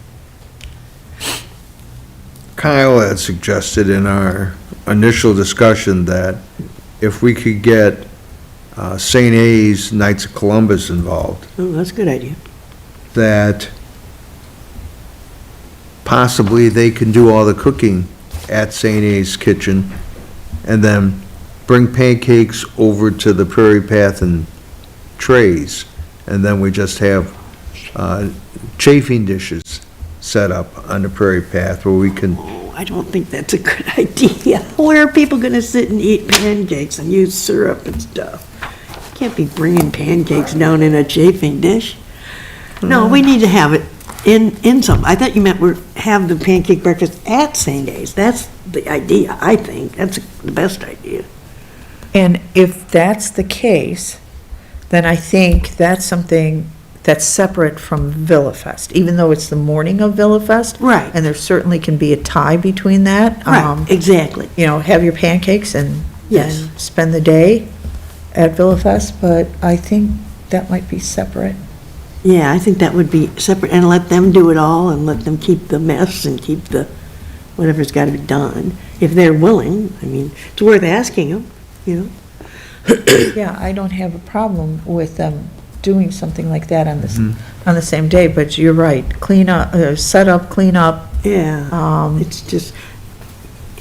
[SPEAKER 2] Kyle had suggested in our initial discussion that if we could get St. A's Knights of Columbus involved,
[SPEAKER 3] Oh, that's a good idea.
[SPEAKER 2] that possibly they can do all the cooking at St. A's Kitchen, and then bring pancakes over to the Prairie Path and trays, and then we just have chafing dishes set up on the Prairie Path where we can,
[SPEAKER 3] Oh, I don't think that's a good idea. Where are people gonna sit and eat pancakes and use syrup and stuff? Can't be bringing pancakes down in a chafing dish. No, we need to have it in some, I thought you meant have the pancake breakfast at St. A's. That's the idea, I think. That's the best idea.
[SPEAKER 1] And if that's the case, then I think that's something that's separate from Villa Fest, even though it's the morning of Villa Fest.
[SPEAKER 3] Right.
[SPEAKER 1] And there certainly can be a tie between that.
[SPEAKER 3] Right, exactly.
[SPEAKER 1] You know, have your pancakes and
[SPEAKER 3] Yes.
[SPEAKER 1] spend the day at Villa Fest, but I think that might be separate.
[SPEAKER 3] Yeah, I think that would be separate, and let them do it all, and let them keep the mess and keep the, whatever's gotta be done, if they're willing. I mean, it's worth asking them, you know?
[SPEAKER 1] Yeah, I don't have a problem with them doing something like that on the same day, but you're right, clean up, set up, clean up.
[SPEAKER 3] Yeah, it's just,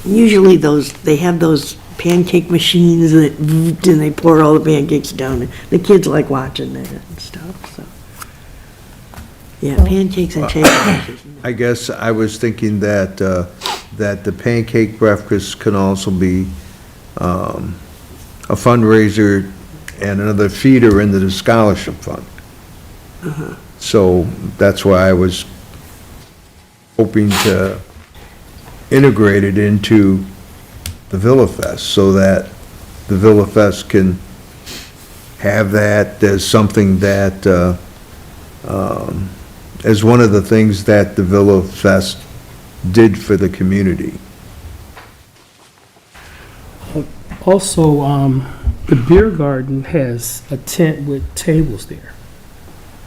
[SPEAKER 3] usually they have those pancake machines that, and they pour all the pancakes down, and the kids like watching that and stuff, so. Yeah, pancakes and chicken.
[SPEAKER 2] I guess I was thinking that, that the pancake breakfast can also be a fundraiser and another feeder into the scholarship fund. So that's why I was hoping to integrate it into the Villa Fest, so that the Villa Fest can have that as something that, as one of the things that the Villa Fest did for the community.
[SPEAKER 8] Also, the beer garden has a tent with tables there.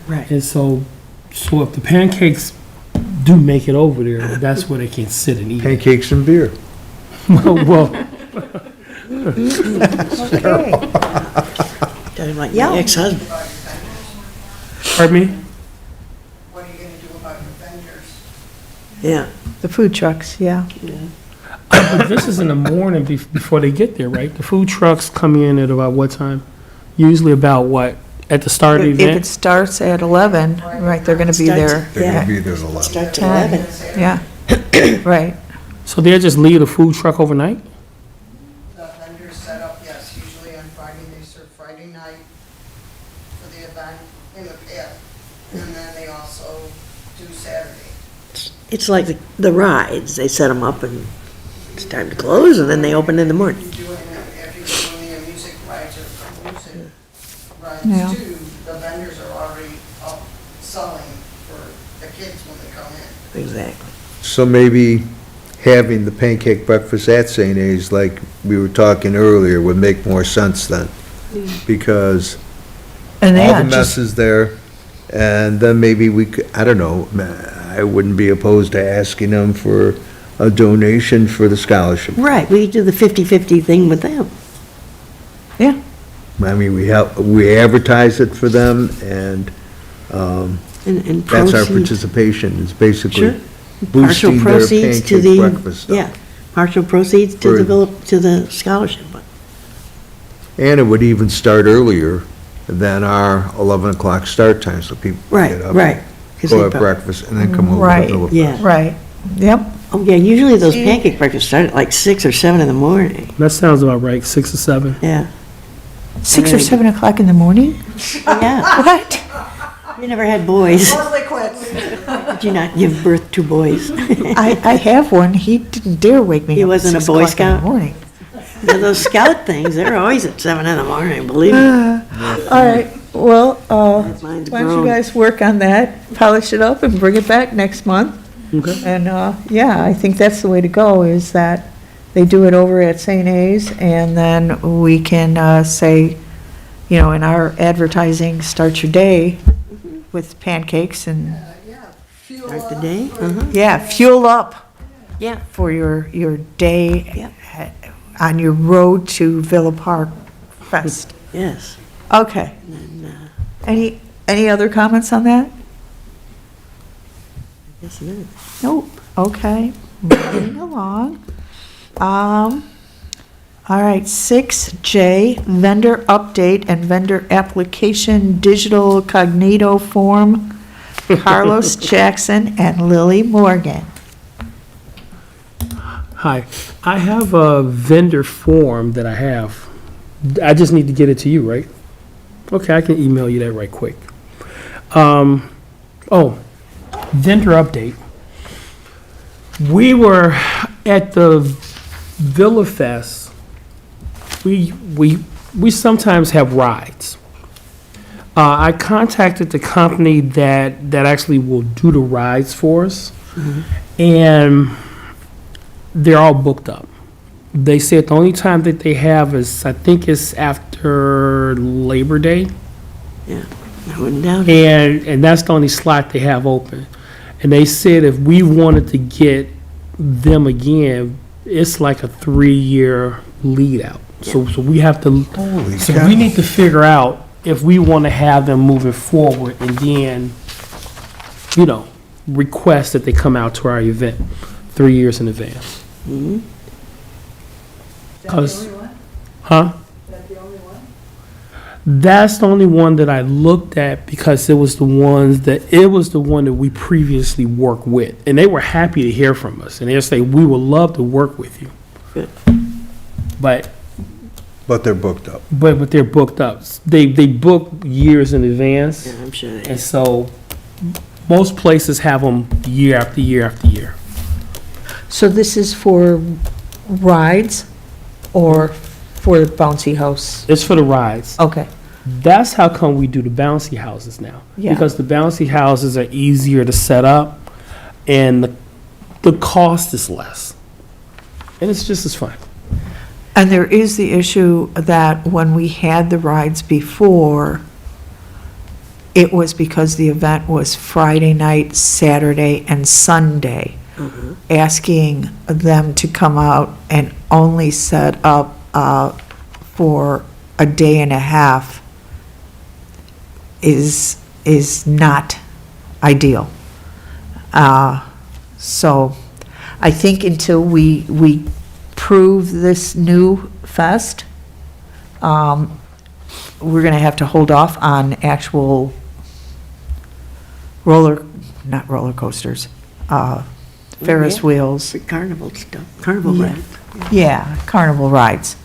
[SPEAKER 3] Right.
[SPEAKER 8] And so if the pancakes do make it over there, that's where they can sit and eat.
[SPEAKER 2] Pancakes and beer.
[SPEAKER 8] Well,
[SPEAKER 3] Talking like my ex-husband.
[SPEAKER 8] pardon me?
[SPEAKER 7] What are you gonna do about your vendors?
[SPEAKER 3] Yeah.
[SPEAKER 1] The food trucks, yeah.
[SPEAKER 8] But this is in the morning before they get there, right? The food trucks come in at about what time? Usually about what? At the start of the
[SPEAKER 1] If it
[SPEAKER 8] event?
[SPEAKER 1] starts at 11, right, they're gonna be there.
[SPEAKER 2] They're
[SPEAKER 3] Yeah.
[SPEAKER 2] gonna be there at 11.
[SPEAKER 3] Start at 11.
[SPEAKER 1] Yeah, right.
[SPEAKER 8] So they'll just leave the food truck overnight?
[SPEAKER 7] The vendors set up, yes, usually on Friday, they serve Friday night for the event in the pit, and then they also do Saturday.
[SPEAKER 3] It's like the rides, they set them up and it's time to close, and then they open in the morning.
[SPEAKER 7] If you're doing the music rides or music
[SPEAKER 1] Yeah.
[SPEAKER 7] rides too, the vendors are already up selling for the kids when they come in.
[SPEAKER 3] Exactly.
[SPEAKER 2] So maybe having the pancake breakfast at St. A's, like we were talking earlier, would make more sense then. Because
[SPEAKER 1] And
[SPEAKER 2] all
[SPEAKER 1] yeah,
[SPEAKER 2] the
[SPEAKER 1] just,
[SPEAKER 2] messes there, and then maybe we could, I don't know, I wouldn't be opposed to asking them for a donation for the scholarship.
[SPEAKER 3] Right, we do the 50-50 thing with them.
[SPEAKER 1] yeah,
[SPEAKER 2] I mean, we advertise it for them, and
[SPEAKER 3] And
[SPEAKER 2] that's our
[SPEAKER 3] proceeds.
[SPEAKER 2] participation, is basically
[SPEAKER 3] Sure. Partial
[SPEAKER 2] boosting their
[SPEAKER 3] proceeds to
[SPEAKER 2] pancake
[SPEAKER 3] the,
[SPEAKER 2] breakfast stuff.
[SPEAKER 3] yeah, partial proceeds to the scholarship.
[SPEAKER 2] And it would even start earlier than our 11 o'clock start time, so people can
[SPEAKER 3] Right,
[SPEAKER 2] get up,
[SPEAKER 3] right. 'Cause
[SPEAKER 2] go
[SPEAKER 3] they
[SPEAKER 2] have
[SPEAKER 3] prob-
[SPEAKER 2] breakfast, and then come over
[SPEAKER 1] Right,
[SPEAKER 2] to Villa Fest.
[SPEAKER 3] Yeah.
[SPEAKER 1] right, yep.
[SPEAKER 3] Oh, yeah, usually those pancake breakfasts start at like 6 or 7 in the morning.
[SPEAKER 8] That sounds about right, 6 or 7.
[SPEAKER 3] Yeah.
[SPEAKER 1] 6 or 7 o'clock in the morning?
[SPEAKER 3] Yeah,
[SPEAKER 1] What?
[SPEAKER 3] you never had boys.
[SPEAKER 7] Mostly quits.
[SPEAKER 3] Did you not give birth to boys?
[SPEAKER 1] I have one, he didn't dare wake me up
[SPEAKER 3] He
[SPEAKER 1] at
[SPEAKER 3] wasn't a
[SPEAKER 1] 6
[SPEAKER 3] Boy
[SPEAKER 1] o'clock in the
[SPEAKER 3] Scout?
[SPEAKER 1] morning.
[SPEAKER 3] Yeah, those scout things, they're always at 7 in the morning, believe me.
[SPEAKER 1] All right, well,
[SPEAKER 3] Mine's
[SPEAKER 1] why don't you
[SPEAKER 3] grown.
[SPEAKER 1] guys work on that, polish it up and bring it back next month?
[SPEAKER 8] Okay.
[SPEAKER 1] And, yeah, I think that's the way to go, is that they do it over at St. A's, and then we can say, you know, in our advertising, start your day with pancakes and,
[SPEAKER 7] Yeah, fuel
[SPEAKER 3] Start the
[SPEAKER 7] up.
[SPEAKER 3] day, uh-huh,
[SPEAKER 1] yeah, fuel up
[SPEAKER 3] yeah.
[SPEAKER 1] for your day
[SPEAKER 3] Yeah.
[SPEAKER 1] on your road to Villa Park Fest.
[SPEAKER 3] Yes.
[SPEAKER 1] Okay.
[SPEAKER 3] And,
[SPEAKER 1] Any other comments on that?
[SPEAKER 3] yes, it is.
[SPEAKER 1] Nope. Okay, moving along. All right, 6J, vendor update and vendor application digital cognito form, Carlos Jackson and Lily Morgan.
[SPEAKER 8] Hi, I have a vendor form that I have. I just need to get it to you, right? Okay, I can email you that right quick. Vendor update. We were at the Villa Fest. We sometimes have rides. I contacted the company that actually will do the rides for us, and they're all booked up. They said the only time that they have is, I think it's after Labor Day,
[SPEAKER 3] Yeah, I wouldn't doubt it.
[SPEAKER 8] and that's the only slot they have open. And they said if we wanted to get them again, it's like a 3-year lead out. So we have to,
[SPEAKER 2] Holy
[SPEAKER 8] so
[SPEAKER 2] cow.
[SPEAKER 8] we need to figure out if we want to have them moving forward and then, request that they come out to our event 3 years in advance. Cause, huh? That's the only one that I looked at because it was the one that we previously worked with. And they were happy to hear from us. And they'll say, we would love to work with you.
[SPEAKER 3] Good.
[SPEAKER 8] But
[SPEAKER 2] they're booked up.
[SPEAKER 8] but they're booked up. They book years in advance.
[SPEAKER 3] Yeah, I'm sure they
[SPEAKER 8] And so most places have them year after year after year.
[SPEAKER 1] So this is for rides or for the bouncy house?
[SPEAKER 8] It's for the rides.
[SPEAKER 1] Okay,
[SPEAKER 8] That's how come we do the bouncy houses now.
[SPEAKER 1] Yeah.
[SPEAKER 8] Because the bouncy houses are easier to set up and the cost is less. And it's just as fun.
[SPEAKER 1] and there is the issue that when we had the rides before, it was because the event was Friday night, Saturday, and Sunday. Asking them to come out and only set up for a day and a half is not ideal. So I think until we prove this new fest, we're going to have to hold off on actual not roller coasters, Ferris wheels.
[SPEAKER 3] For carnival stuff, carnival
[SPEAKER 1] Yeah.
[SPEAKER 3] ride.
[SPEAKER 1] Yeah, carnival rides.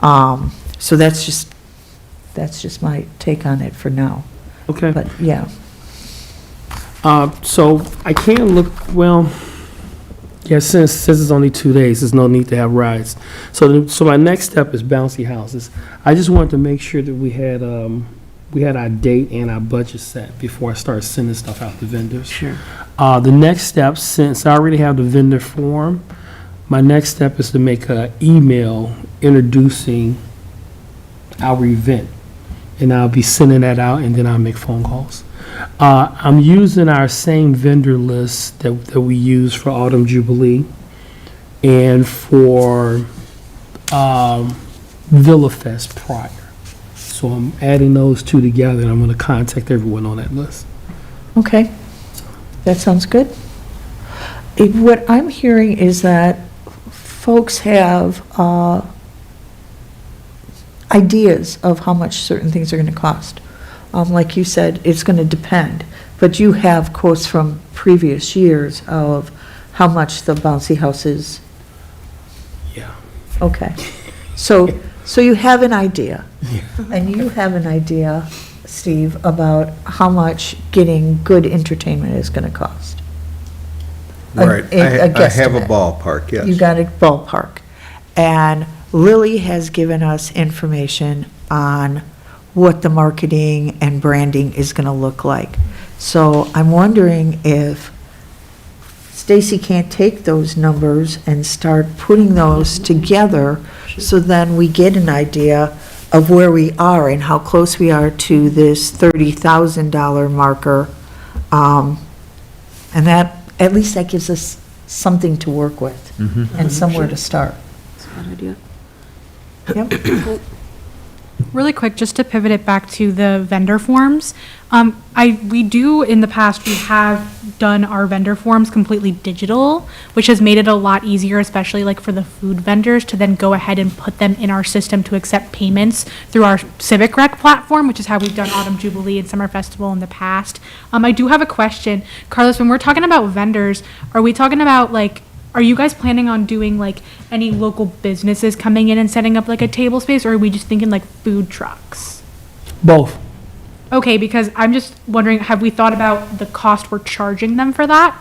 [SPEAKER 1] So that's just my take on it for now.
[SPEAKER 8] Okay.
[SPEAKER 1] But, yeah.
[SPEAKER 8] So I can't look, since it's only 2 days, there's no need to have rides. So my next step is bouncy houses. I just wanted to make sure that we had our date and our budget set before I start sending stuff out to vendors.
[SPEAKER 3] Sure.
[SPEAKER 8] The next step, since I already have the vendor form, my next step is to make an email introducing our event. And I'll be sending that out, and then I'll make phone calls. I'm using our same vendor list that we use for Autumn Jubilee and for Villa Fest prior. So I'm adding those two together, and I'm going to contact everyone on that list.
[SPEAKER 1] Okay, that sounds good. What I'm hearing is that folks have ideas of how much certain things are going to cost. Like you said, it's going to depend, but you have quotes from previous years of how much the bouncy house is.
[SPEAKER 8] Yeah.
[SPEAKER 1] Okay, so you have an idea, and you have an idea, Steve, about how much getting good entertainment is going to cost.
[SPEAKER 2] Right. I have a
[SPEAKER 1] guesstimate.
[SPEAKER 2] ballpark, yes.
[SPEAKER 1] You got a ballpark. And Lily has given us information on what the marketing and branding is going to look like. So I'm wondering if Stacy can't take those numbers and start putting those together, so then we get an idea of where we are and how close we are to this $30,000 marker. And that, at least that gives us something to work with and somewhere to start.
[SPEAKER 5] That's a good idea.
[SPEAKER 1] Yep.
[SPEAKER 6] Really quick, just to pivot it back to the vendor forms. We do, in the past, we have done our vendor forms completely digital, which has made it a lot easier, especially like for the food vendors, to then go ahead and put them in our system to accept payments through our Civic Rec platform, which is how we've done Autumn Jubilee and Summer Festival in the past. I do have a question. Carlos, when we're talking about vendors, are we talking about like, are you guys planning on doing like any local businesses coming in and setting up like a table space, or are we just thinking like food trucks?
[SPEAKER 8] Both.
[SPEAKER 6] Okay, because I'm just wondering, have we thought about the cost we're charging them for that?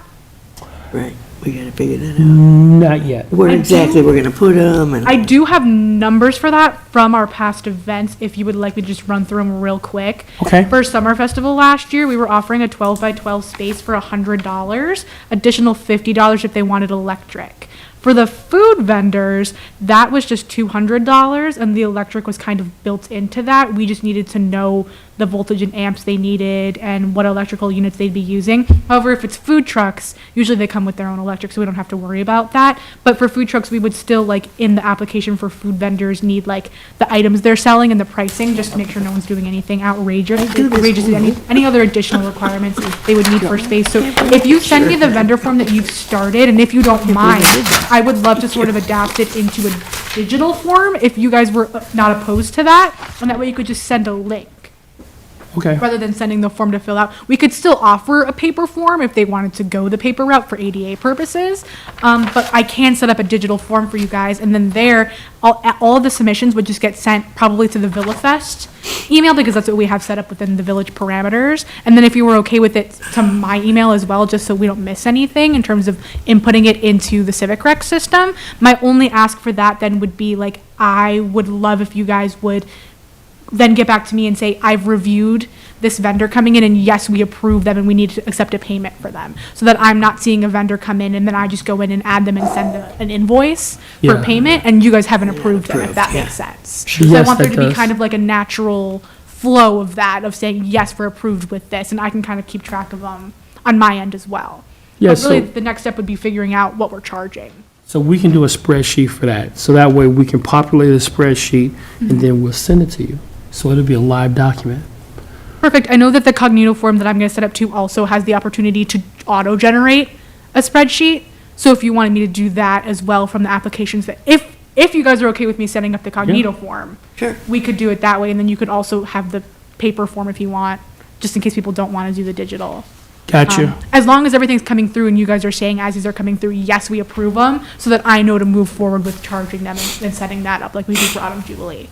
[SPEAKER 3] Right, we gotta figure that out.
[SPEAKER 8] Not yet.
[SPEAKER 3] Where exactly we're gonna put them and.
[SPEAKER 6] I do have numbers for that from our past events, if you would like me to just run through them real quick.
[SPEAKER 8] Okay.
[SPEAKER 6] For Summer Festival last year, we were offering a 12 by 12 space for $100, additional $50 if they wanted electric. For the food vendors, that was just $200, and the electric was kind of built into that. We just needed to know the voltage and amps they needed and what electrical units they'd be using. However, if it's food trucks, usually they come with their own electric, so we don't have to worry about that. But for food trucks, we would still, like, in the application for food vendors, need, like, the items they're selling and the pricing, just to make sure no one's doing anything outrageous, any other additional requirements they would need for space. So if you send me the vendor form that you've started, and if you don't mind, I would love to sort of adapt it into a digital form if you guys were not opposed to that, and that way you could just send a link
[SPEAKER 8] Okay.
[SPEAKER 6] rather than sending the form to fill out. We could still offer a paper form if they wanted to go the paper route for ADA purposes, but I can set up a digital form for you guys, and then there, all of the submissions would just get sent probably to the VillaFest email, because that's what we have set up within the village parameters. And then if you were okay with it, to my email as well, just so we don't miss anything in terms of inputting it into the Civic Rec system. My only ask for that then would be, like, I would love if you guys would then get back to me and say, I've reviewed this vendor coming in, and yes, we approve them and we need to accept a payment for them. So that I'm not seeing a vendor come in and then I just go in and add them and send an invoice for
[SPEAKER 8] Yeah.
[SPEAKER 6] payment, and you guys haven't approved them, if that makes sense.
[SPEAKER 8] Sure.
[SPEAKER 6] So I
[SPEAKER 8] Yes,
[SPEAKER 6] want there
[SPEAKER 8] that
[SPEAKER 6] to be
[SPEAKER 8] does.
[SPEAKER 6] kind of like a natural flow of that, of saying, yes, we're approved with this, and I can kind of keep track of them on my end as well.
[SPEAKER 8] Yeah,
[SPEAKER 6] But really,
[SPEAKER 8] so-
[SPEAKER 6] the next step would be figuring out what we're charging.
[SPEAKER 8] So we can do a spreadsheet for that. So that way we can populate a spreadsheet and then we'll send it to you. So it'll be a live document.
[SPEAKER 6] Perfect. I know that the Cognito form that I'm going to set up too also has the opportunity to auto-generate a spreadsheet. So if you wanted me to do that as well from the applications, that if you guys are okay with me setting up the Cognito form,
[SPEAKER 3] Sure.
[SPEAKER 6] we could do it that way, and then you could also have the paper form if you want, just in case people don't want to do the digital.
[SPEAKER 8] Gotcha.
[SPEAKER 6] As long as everything's coming through and you guys are saying as these are coming through, yes, we approve them, so that I know to move forward with charging them and setting that up like we do for Autumn Jubilee.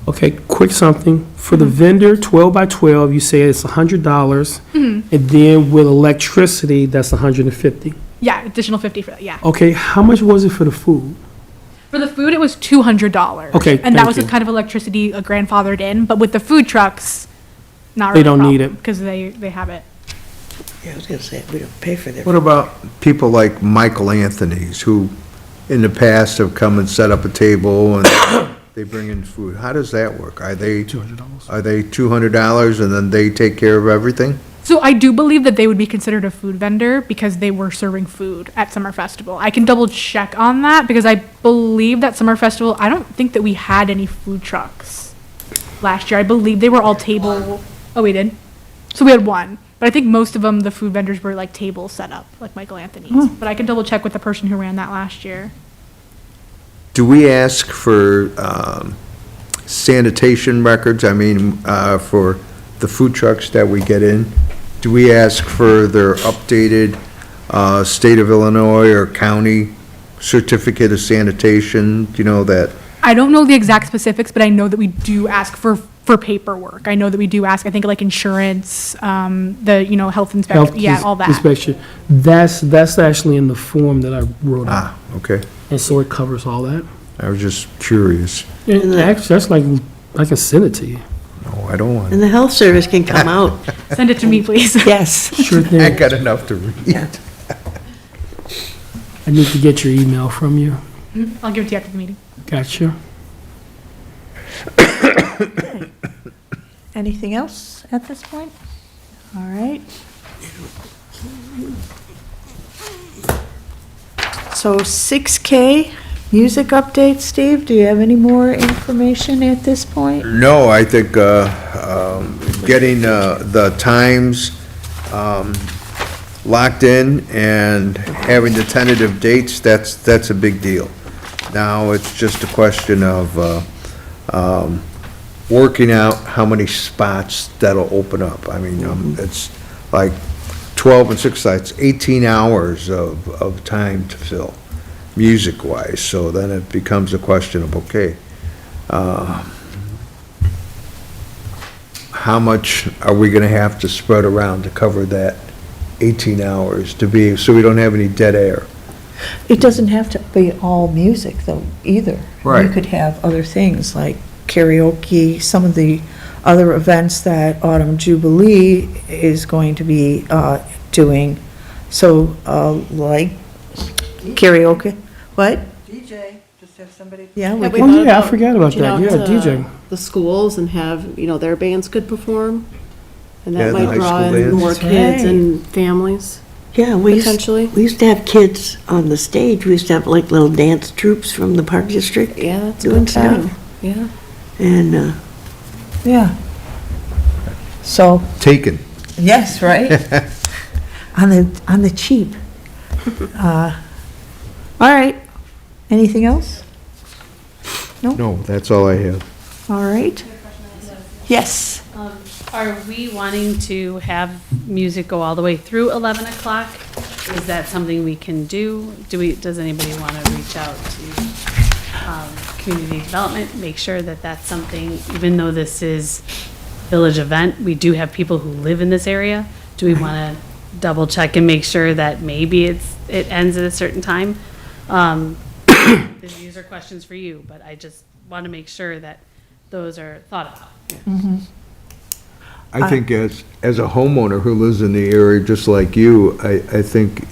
[SPEAKER 8] Okay, quick something. For the vendor, 12 by 12, you say it's $100. And then with electricity, that's $150.
[SPEAKER 6] Yeah, additional 50 for that, yeah.
[SPEAKER 8] Okay, how much was it for the food?
[SPEAKER 6] For the food, it was $200.
[SPEAKER 8] Okay,
[SPEAKER 6] And that
[SPEAKER 8] thank
[SPEAKER 6] was the
[SPEAKER 8] you.
[SPEAKER 6] kind of electricity grandfathered in, but with the food trucks, not
[SPEAKER 8] They
[SPEAKER 6] really.
[SPEAKER 8] don't need it.
[SPEAKER 6] Because they have it.
[SPEAKER 3] Yeah, I was gonna say, we don't pay for their.
[SPEAKER 2] What about people like Michael Anthony's, who in the past have come and set up a table and they bring in food? How does that work? Are they $200 and then they take care of everything?
[SPEAKER 6] So I do believe that they would be considered a food vendor because they were serving food at Summer Festival. I can double check on that because I believe that Summer Festival, I don't think that we had any food trucks last year. I believe they were all table. Oh, we did? So we had one. But I think most of them, the food vendors were like tables set up, like Michael Anthony's. But I can double check with the person who ran that last year.
[SPEAKER 2] Do we ask for sanitation records? I mean, for the food trucks that we get in? Do we ask for their updated state of Illinois or county certificate of sanitation? Do you know that?
[SPEAKER 6] I don't know the exact specifics, but I know that we do ask for paperwork. I know that we do ask, I think, like insurance, the, health inspection, yeah, all that.
[SPEAKER 8] Inspection. That's actually in the form that I wrote out.
[SPEAKER 2] Okay.
[SPEAKER 8] And so it covers all that.
[SPEAKER 2] I was just curious.
[SPEAKER 8] And actually, that's like, I can send it to you.
[SPEAKER 2] No, I don't want
[SPEAKER 3] And
[SPEAKER 2] it.
[SPEAKER 3] the health service can come out.
[SPEAKER 6] Send it to me, please.
[SPEAKER 3] Yes.
[SPEAKER 8] Sure
[SPEAKER 2] I
[SPEAKER 8] thing.
[SPEAKER 2] got enough to read.
[SPEAKER 8] I need to get your email from you.
[SPEAKER 6] I'll give it to you after the meeting.
[SPEAKER 8] Gotcha.
[SPEAKER 1] Anything else at this point? All right. So 6K, Music update, Steve? Do you have any more information at this point?
[SPEAKER 2] No, I think getting the times locked in and having the tentative dates, that's a big deal. Now, it's just a question of working out how many spots that'll open up. I mean, it's like 12 and 6 sites, 18 hours of time to fill, music-wise. So then it becomes a question of, okay, how much are we gonna have to spread around to cover that 18 hours to be, so we don't have any dead air?
[SPEAKER 1] It doesn't have to be all music, though, either.
[SPEAKER 2] Right.
[SPEAKER 1] You could have other things, like karaoke, some of the other events that Autumn Jubilee is going to be doing. So, like karaoke, what?
[SPEAKER 9] DJ, just have somebody.
[SPEAKER 1] Yeah, we
[SPEAKER 5] Yeah,
[SPEAKER 1] could,
[SPEAKER 5] we-
[SPEAKER 8] Oh, yeah, I
[SPEAKER 5] about
[SPEAKER 8] forgot about
[SPEAKER 5] reaching
[SPEAKER 8] that.
[SPEAKER 5] out
[SPEAKER 8] Yeah,
[SPEAKER 5] to
[SPEAKER 8] DJ.
[SPEAKER 5] The schools and have, their bands could perform. And
[SPEAKER 2] Yeah,
[SPEAKER 5] that
[SPEAKER 2] the
[SPEAKER 5] might
[SPEAKER 2] high
[SPEAKER 5] draw
[SPEAKER 2] school
[SPEAKER 5] in
[SPEAKER 2] bands.
[SPEAKER 5] more
[SPEAKER 1] That's
[SPEAKER 5] kids
[SPEAKER 1] right.
[SPEAKER 5] and families,
[SPEAKER 3] Yeah,
[SPEAKER 5] potentially.
[SPEAKER 3] we used to have kids on the stage. We used to have like little dance troops from the Park District.
[SPEAKER 5] Yeah, that's
[SPEAKER 3] Doing
[SPEAKER 5] good too.
[SPEAKER 3] stuff.
[SPEAKER 5] Yeah.
[SPEAKER 3] And,
[SPEAKER 1] yeah. So,
[SPEAKER 2] Taken.
[SPEAKER 1] yes, right? On the cheap. All right. Anything else?
[SPEAKER 2] No, that's all I have.
[SPEAKER 1] All right. Yes.
[SPEAKER 4] Are we wanting to have music go all the way through 11 o'clock? Is that something we can do? Does anybody want to reach out to community development? Make sure that that's something, even though this is village event, we do have people who live in this area. Do we want to double check and make sure that maybe it ends at a certain time? These are questions for you, but I just want to make sure that those are thought about.
[SPEAKER 2] I think as a homeowner who lives in the area just like you, I think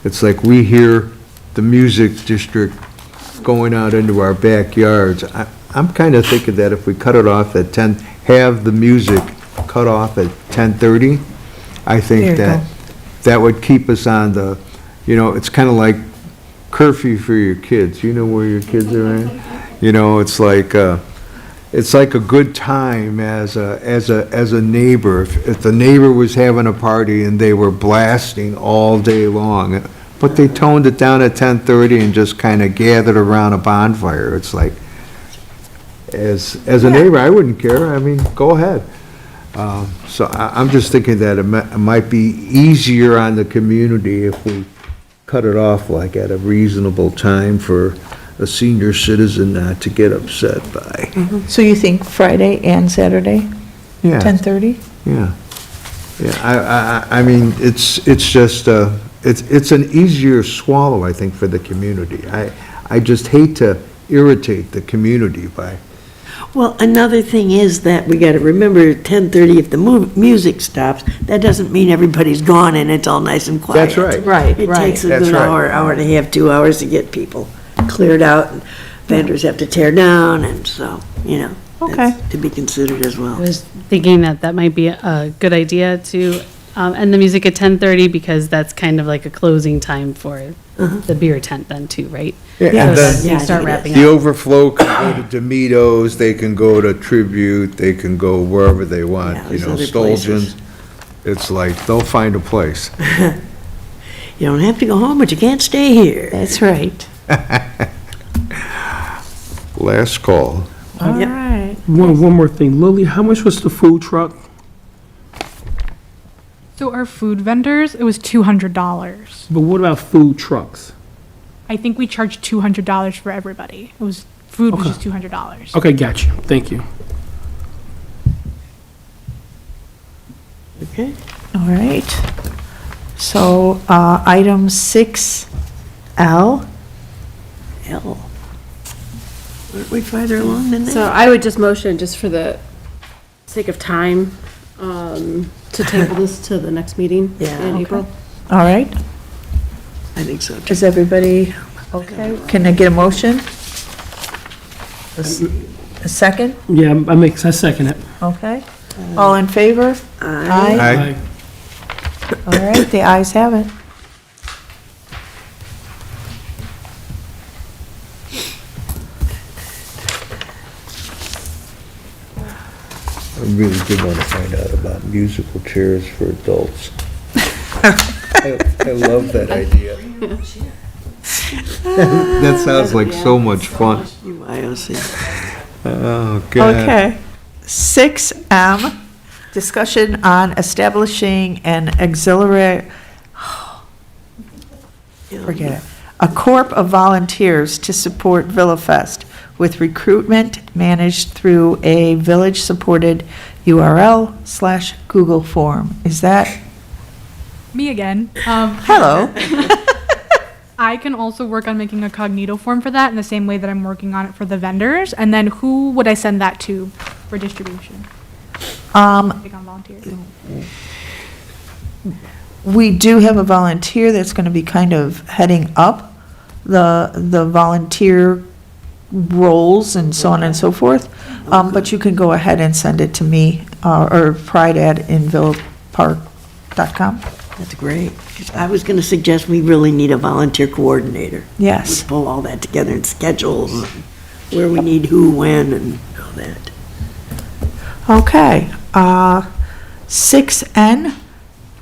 [SPEAKER 2] it's like we hear the music district going out into our backyards. I'm kind of thinking that if we cut it off at 10, have the music cut off at 10:30, I
[SPEAKER 1] There
[SPEAKER 2] think
[SPEAKER 1] you
[SPEAKER 2] that would keep us on the, it's kind of like curfew for your kids. You know where your kids are at? It's like a good time as a neighbor. If the neighbor was having a party and they were blasting all day long, but they toned it down at 10:30 and just kind of gathered around a bonfire, it's like, as a neighbor, I wouldn't care. I mean, go ahead. So I'm just thinking that it might be easier on the community if we cut it off like at a reasonable time for a senior citizen not to get upset by.
[SPEAKER 1] So you think Friday and Saturday,
[SPEAKER 2] Yeah,
[SPEAKER 1] 10:30?
[SPEAKER 2] yeah. Yeah, I mean, it's just, it's an easier swallow, I think, for the community. I just hate to irritate the community by,
[SPEAKER 3] well, another thing is that we got to remember 10:30, if the music stops, that doesn't mean everybody's gone and it's all nice and quiet.
[SPEAKER 2] that's right.
[SPEAKER 1] Right,
[SPEAKER 3] It takes a
[SPEAKER 2] That's
[SPEAKER 3] good
[SPEAKER 2] right.
[SPEAKER 3] hour and a half, 2 hours to get people cleared out, and vendors have to tear down, and so,
[SPEAKER 1] Okay.
[SPEAKER 3] that's to be considered as
[SPEAKER 4] I
[SPEAKER 3] well.
[SPEAKER 4] was thinking that might be a good idea to end the music at 10:30 because that's kind of like a closing time for the beer tent then too, right?
[SPEAKER 2] Yeah,
[SPEAKER 4] So
[SPEAKER 2] and
[SPEAKER 4] that
[SPEAKER 2] then
[SPEAKER 4] you
[SPEAKER 3] Yeah, I
[SPEAKER 4] start
[SPEAKER 3] think it
[SPEAKER 4] wrapping
[SPEAKER 2] the
[SPEAKER 4] up.
[SPEAKER 2] overflow can go to Demito's, they can go to Tribute, they can go wherever they want,
[SPEAKER 3] Yeah, there's other
[SPEAKER 2] Stolgens.
[SPEAKER 3] places.
[SPEAKER 2] It's like, they'll find a place.
[SPEAKER 3] You don't have to go home, but you can't stay here.
[SPEAKER 1] That's right.
[SPEAKER 2] Last call.
[SPEAKER 1] All
[SPEAKER 3] Yep.
[SPEAKER 1] right.
[SPEAKER 8] One more thing. Lily, how much was the food truck?
[SPEAKER 6] So our food vendors, it was $200.
[SPEAKER 8] But what about food trucks?
[SPEAKER 6] I think we charged $200 for everybody. Food was
[SPEAKER 8] Okay.
[SPEAKER 6] just $200.
[SPEAKER 8] Okay, got you. Thank you.
[SPEAKER 3] Okay.
[SPEAKER 1] All right. So, item 6L.
[SPEAKER 3] L. Aren't we farther along than that?
[SPEAKER 5] So I would just motion, just for the sake of time, to table this to the next meeting
[SPEAKER 3] Yeah,
[SPEAKER 5] in
[SPEAKER 3] okay.
[SPEAKER 5] April.
[SPEAKER 1] All right.
[SPEAKER 3] I think so, too.
[SPEAKER 1] Is everybody okay? Can I get a motion? A second?
[SPEAKER 8] Yeah, I second it.
[SPEAKER 1] Okay. All in favor?
[SPEAKER 3] Aye.
[SPEAKER 2] Aye.
[SPEAKER 1] All right, the ayes have it.
[SPEAKER 2] really did want to find out about musical chairs for adults. I love that idea. That sounds like so much fun.
[SPEAKER 3] UIOC.
[SPEAKER 2] Oh, God.
[SPEAKER 1] Okay. 6M, discussion on establishing an auxiliary, forget it, a corp of volunteers to support Villa Fest with recruitment managed through a village-supported URL/Google form. Is that,
[SPEAKER 6] Me again.
[SPEAKER 1] hello?
[SPEAKER 6] I can also work on making a cognito form for that in the same way that I'm working on it for the vendors. And then who would I send that to for distribution? Take on volunteers.
[SPEAKER 1] We do have a volunteer that's going to be kind of heading up the volunteer roles and so on and so forth. But you can go ahead and send it to me, or pride@invillapark.com.
[SPEAKER 3] That's great. 'Cause I was gonna suggest we really need a volunteer coordinator.
[SPEAKER 1] Yes.
[SPEAKER 3] We pull all that together in schedules, and where we need who, when, and all that.
[SPEAKER 1] Okay. 6N,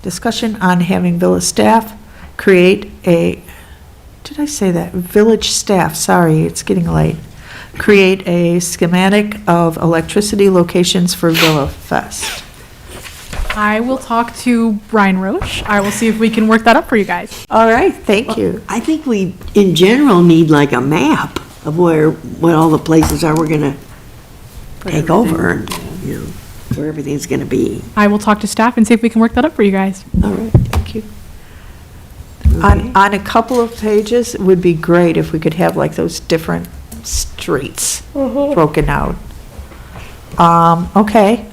[SPEAKER 1] discussion on having village staff create a, did I say that? Village staff, sorry, it's getting late. Create a schematic of electricity locations for Villa Fest.
[SPEAKER 6] I will talk to Brian Roche. I will see if we can work that up for you guys.
[SPEAKER 1] All right, thank you.
[SPEAKER 3] I think we, in general, need like a map of what all the places are we're gonna take over, and, you know, where everything's gonna be.
[SPEAKER 6] I will talk to staff and see if we can work that up for you guys.
[SPEAKER 3] All right.
[SPEAKER 1] Thank you. On a couple of pages, it would be great if we could have like those different streets broken out. Okay.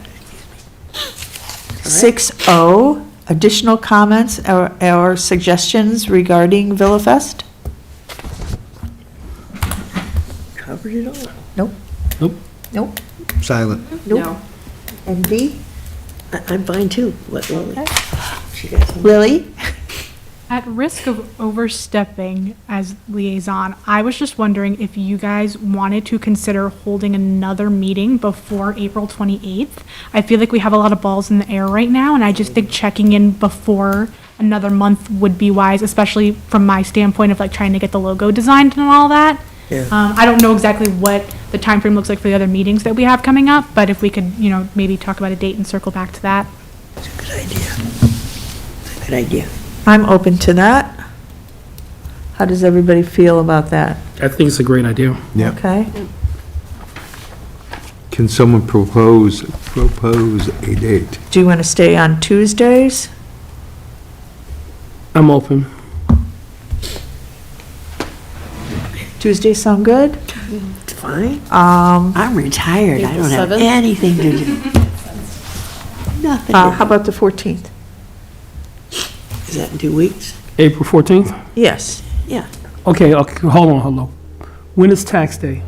[SPEAKER 1] 6O, additional comments or suggestions regarding Villa Fest?
[SPEAKER 3] Covered it all.
[SPEAKER 1] Nope.
[SPEAKER 8] Nope.
[SPEAKER 1] Nope.
[SPEAKER 2] Silent.
[SPEAKER 1] Nope. And B?
[SPEAKER 3] I'm fine too. What,
[SPEAKER 1] Okay.
[SPEAKER 3] she got some-
[SPEAKER 1] Lily?
[SPEAKER 6] At risk of overstepping as liaison, I was just wondering if you guys wanted to consider holding another meeting before April 28th. I feel like we have a lot of balls in the air right now, and I just think checking in before another month would be wise, especially from my standpoint of like trying to get the logo designed and all that.
[SPEAKER 3] Yeah.
[SPEAKER 6] I don't know exactly what the timeframe looks like for the other meetings that we have coming up, but if we could, you know, maybe talk about a date and circle back to that.
[SPEAKER 3] That's a good idea. Good idea.
[SPEAKER 1] I'm open to that. How does everybody feel about that?
[SPEAKER 8] I think it's a great idea.
[SPEAKER 2] Yeah.
[SPEAKER 1] Okay?
[SPEAKER 2] Can someone propose a date?
[SPEAKER 1] Do you want to stay on Tuesdays?
[SPEAKER 8] I'm open.
[SPEAKER 1] Tuesdays sound good?
[SPEAKER 3] It's fine.
[SPEAKER 1] Um,
[SPEAKER 3] I'm retired. I don't have
[SPEAKER 5] 7th?
[SPEAKER 3] anything to do. Nothing. to
[SPEAKER 1] how about the 14th?
[SPEAKER 3] do. Is that in 2 weeks?
[SPEAKER 8] April 14th?
[SPEAKER 1] Yes.
[SPEAKER 3] Yeah.
[SPEAKER 8] Okay, hold on. When is tax day?